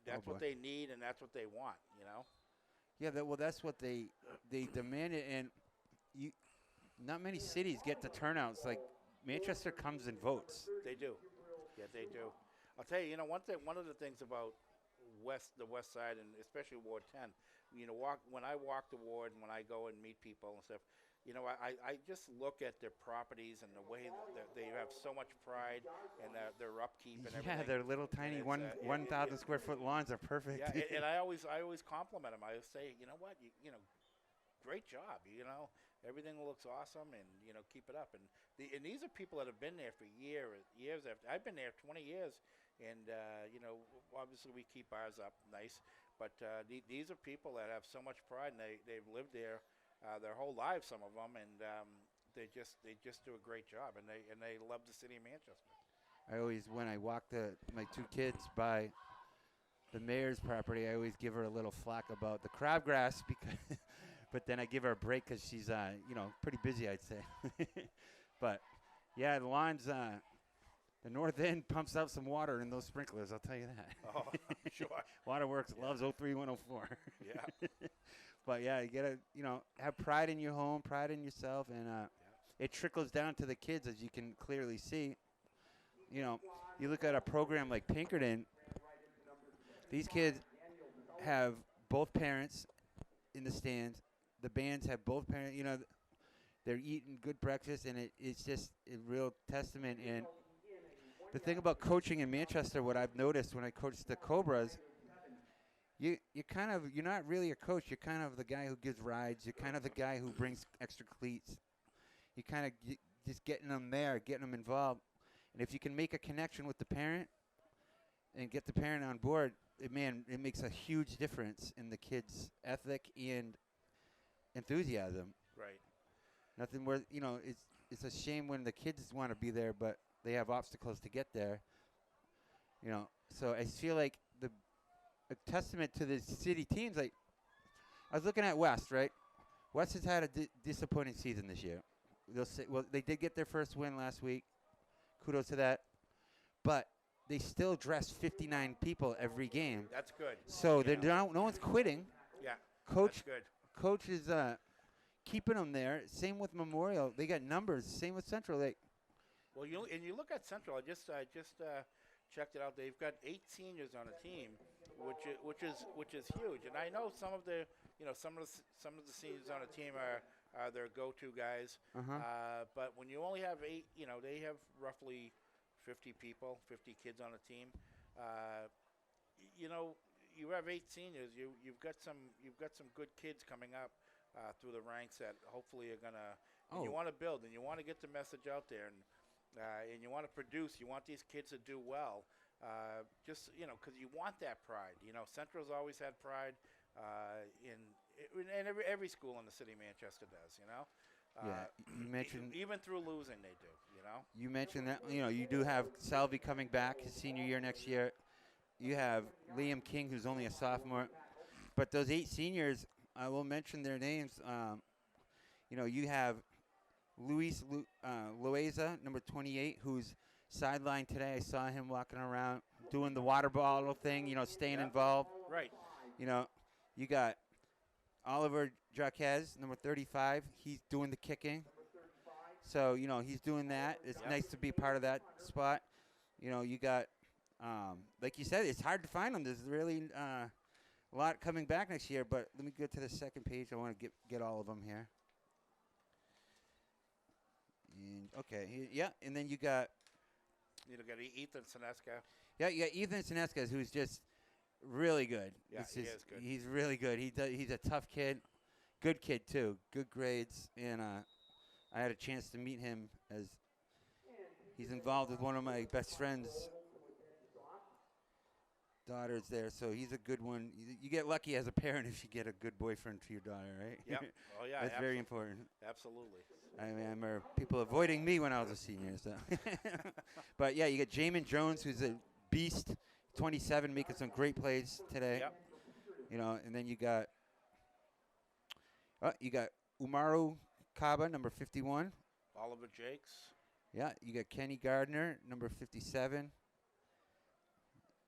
B: that's what they need, and that's what they want.
A: Yeah, that's what they demanded, and not many cities get the turnouts. Like Manchester comes and votes.
B: They do. Yeah, they do. I'll tell you, one of the things about the west side, and especially Ward 10, when I walk the ward and when I go and meet people and stuff, I just look at their properties and the way that they have so much pride and their upkeep and everything.
A: Yeah, their little tiny 1,000 square foot lawns are perfect.
B: Yeah, and I always compliment them. I say, you know what, great job. Everything looks awesome, and keep it up. And these are people that have been there for years after. I've been there 20 years, and obviously we keep ours up nice. But these are people that have so much pride, and they've lived there their whole lives, some of them, and they just do a great job, and they love the city of Manchester.
A: I always, when I walk my two kids by the mayor's property, I always give her a little flack about the crabgrass, because, but then I give her a break because she's, pretty busy, I'd say. But yeah, the lawns, the north end pumps out some water in those sprinklers, I'll tell you that.
B: Oh, sure.
A: Waterworks loves 03104.
B: Yeah.
A: But yeah, you gotta, have pride in your home, pride in yourself, and it trickles down to the kids, as you can clearly see. You look at a program like Pinkerton, these kids have both parents in the stands. The bands have both parents. They're eating good breakfast, and it's just a real testament. And the thing about coaching in Manchester, what I've noticed when I coach the Cobras, you're not really a coach. You're kind of the guy who gives rides. You're kind of the guy who brings extra cleats. You kind of just getting them there, getting them involved. And if you can make a connection with the parent and get the parent on board, it makes a huge difference in the kid's ethic and enthusiasm.
B: Right.
A: Nothing worth, it's a shame when the kids want to be there, but they have obstacles to get there. So I feel like a testament to the city teams, like, I was looking at West, right? West has had a disappointing season this year. They'll say, well, they did get their first win last week. Kudos to that. But they still dress 59 people every game.
B: That's good.
A: So no one's quitting.
B: Yeah.
A: Coach,
B: that's good.
A: Coach is keeping them there. Same with Memorial. They got numbers. Same with Central.
B: Well, you look at Central. I just checked it out. They've got 8 seniors on a team, which is huge. And I know some of the seniors on a team are their go-to guys. But when you only have 8, they have roughly 50 kids on a team. You have 8 seniors. You've got some good kids coming up through the ranks that hopefully are gonna. And you want to build, and you want to get the message out there, and you want to produce. You want these kids to do well. Just because you want that pride. Central's always had pride in every school in the city of Manchester does.
A: You mentioned
B: even through losing, they do.
A: You mentioned that you do have Salvi coming back his senior year next year. You have Liam King, who's only a sophomore, but those 8 seniors, I will mention their names. You have Luis Loaiza, number 28, who's sidelined today. I saw him walking around doing the water bottle thing, staying involved.
B: Right.
A: You got Oliver Jaquez, number 35. He's doing the kicking. So, he's doing that. It's nice to be part of that spot. You got, like you said, it's hard to find them. There's really a lot coming back next year. But let me go to the second page. I want to get all of them here. And, okay, and then you got
B: Ethan Sineska.
A: Yeah, you got Ethan Sineska, who's just really good.
B: Yeah, he is good.
A: He's really good. He's a tough kid, good kid too, good grades, and I had a chance to meet him as he's involved with one of my best friends' daughters there. So he's a good one. You get lucky as a parent if you get a good boyfriend to your daughter, right?
B: Yep. Oh yeah.
A: That's very important.
B: Absolutely.
A: I remember people avoiding me when I was a senior. So, but yeah, you got Jamin Jones, who's a beast, 27, making some great plays today.
B: Yep.
A: And then you got Umaru Kaba, number 51.
B: Oliver Jakes.
A: Yeah, you got Kenny Gardner, number 57.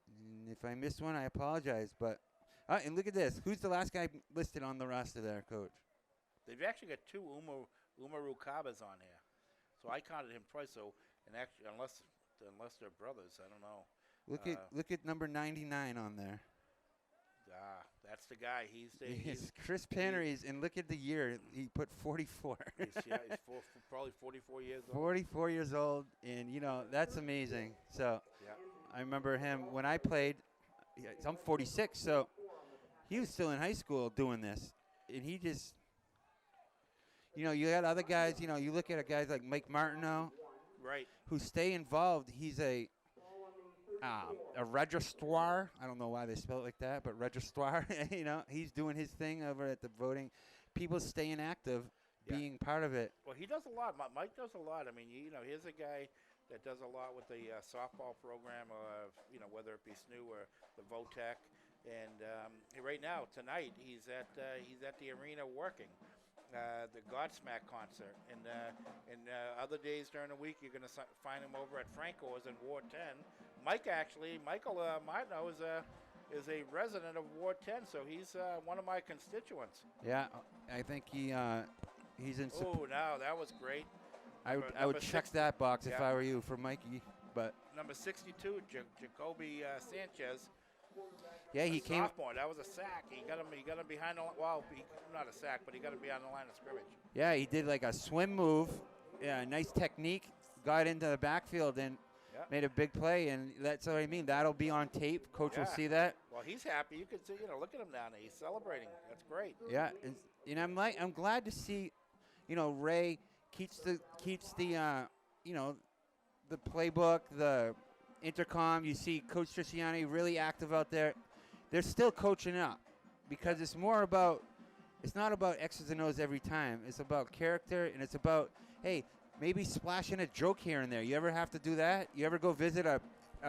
A: And if I missed one, I apologize. But and look at this. Who's the last guy listed on the roster there, Coach?
B: They've actually got 2 Umaru Kabas on here. So I counted him twice. So, and actually, unless they're brothers, I don't know.
A: Look at number 99 on there.
B: That's the guy. He's
A: Chris Pannery's, and look at the year. He put 44.
B: he's probably 44 years old.
A: 44 years old, and, that's amazing. So I remember him when I played. I'm 46, so he was still in high school doing this, and he just You got other guys. You look at guys like Mike Martineau,
B: Right.
A: who stay involved. He's a registrar. I don't know why they spell it like that, but registrar. He's doing his thing over at the voting. People staying active, being part of it.
B: Well, he does a lot. Mike does a lot. I mean, here's a guy that does a lot with the softball program, whether it be SNU or the VOTEC. And right now, tonight, he's at the arena working. The Godsmack concert, and other days during the week you're going to find him over at Franco's in Ward 10. Michael Martineau is a resident of Ward 10, so he's one of my constituents.
A: Yeah, I think he's in.
B: Oh, now that was great.
A: I would check that box if I were you for Mikey, but
B: number 62, Jacoby Sanchez.
A: Yeah, he came.
B: Sophomore. That was a sack. He got him behind the line. Well, not a sack, but he got him behind the line of scrimmage.
A: Yeah, he did like a swim move. Yeah, nice technique. Got into the backfield and made a big play. And that's what I mean. That'll be on tape. Coach will see that.
B: Well, he's happy. You can see. Look at him down there. He's celebrating. That's great.
A: Yeah, and I'm glad to see, Ray keeps the the playbook, the intercom. You see Coach Triciani really active out there. They're still coaching up because it's not about X's and O's every time. It's about character, and it's about, hey, maybe splashing a joke here and there. You ever have to do that? You ever go visit a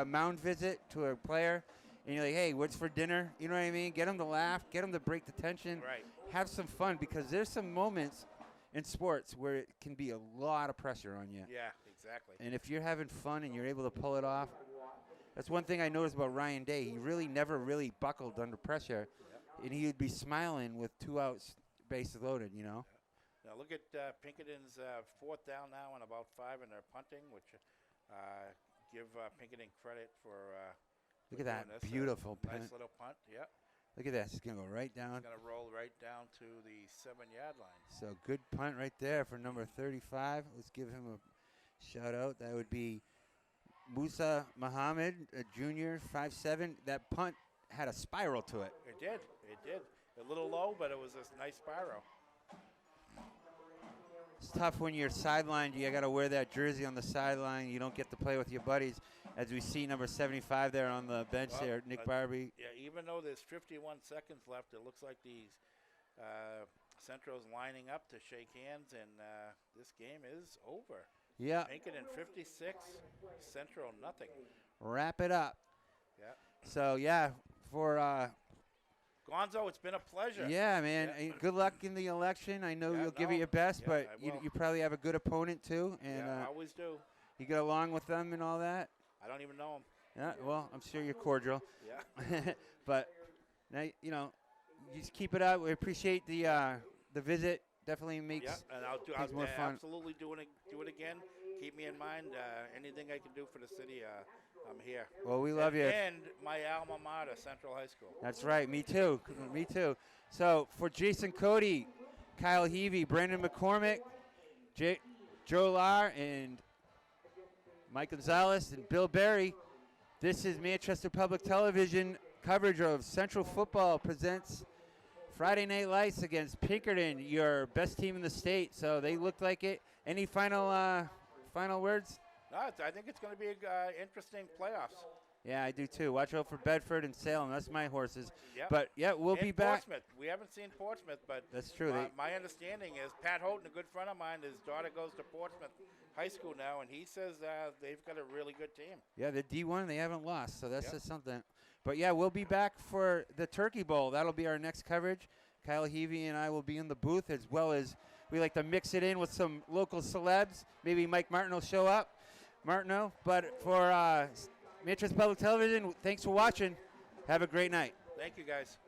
A: mound visit to a player, and you're like, hey, what's for dinner? You know what I mean? Get them to laugh. Get them to break the tension.
B: Right.
A: Have some fun, because there's some moments in sports where it can be a lot of pressure on you.
B: Yeah, exactly.
A: And if you're having fun and you're able to pull it off, that's one thing I noticed about Ryan Day. He never really buckled under pressure, and he would be smiling with 2 outs, bases loaded,
B: Now look at Pinkerton's fourth down now and about 5, and they're punting, which give Pinkerton credit for
A: look at that
B: this,
A: beautiful punt.
B: Nice little punt,
A: Look at that. It's going to go right down.
B: It's going to roll right down to the 7-yard line.
A: So good punt right there for number 35. Let's give him a shout out. That would be Musa Muhammad, a junior, 5'7". That punt had a spiral to it.
B: It did. A little low, but it was a nice spiral.
A: It's tough when you're sidelined. You got to wear that jersey on the sideline. You don't get to play with your buddies. As we see number 75 there on the bench there, Nick Barbie.
B: Yeah, even though there's 51 seconds left, it looks like these Central's lining up to shake hands, and this game is over.
A: Yeah.
B: Pinkerton 56, Central nothing.
A: Wrap it up.
B: Yeah.
A: So, for
B: Gonzo, it's been a pleasure.
A: Yeah, man. Good luck in the election. I know you'll give it your best, but you probably have a good opponent, too. And,
B: I always do.
A: You get along with them and all that?
B: I don't even know him.
A: Yeah, well, I'm sure you're cordial.
B: Yeah.
A: But, now, you just keep it up. We appreciate the visit. Definitely makes
B: and
A: things more fun.
B: Absolutely do it again. Keep me in mind. Anything I can do for the city, I'm here.
A: Well, we love you.
B: And my alma mater, Central High School.
A: That's right. Me too. Me too. So for Jason Cody, Kyle Heavey, Brandon McCormick, Joe Lar, and Mike Gonzalez, and Bill Berry, this is Manchester Public Television coverage of Central Football presents Friday Night Lights against Pinkerton, your best team in the state. So they looked like it. Any final words?
B: No, I think it's going to be an interesting playoffs.
A: Yeah, I do too. Watch out for Bedford and Salem. That's my horses.
B: Yep.
A: But, we'll be back.
B: Portsmouth. We haven't seen Portsmouth, but
A: that's true.
B: My understanding is Pat Houghton, a good friend of mine, his daughter goes to Portsmouth High School now, and he says they've got a really good team. Yeah,
A: the D1, they haven't lost, so that's just something. But, we'll be back for the Turkey Bowl. That'll be our next coverage. Kyle Heavey and I will be in the booth, as well as we like to mix it in with some local celebs. Maybe Mike Martin will show up. But for Manchester Public Television, thanks for watching. Have a great night.
B: Thank you, guys.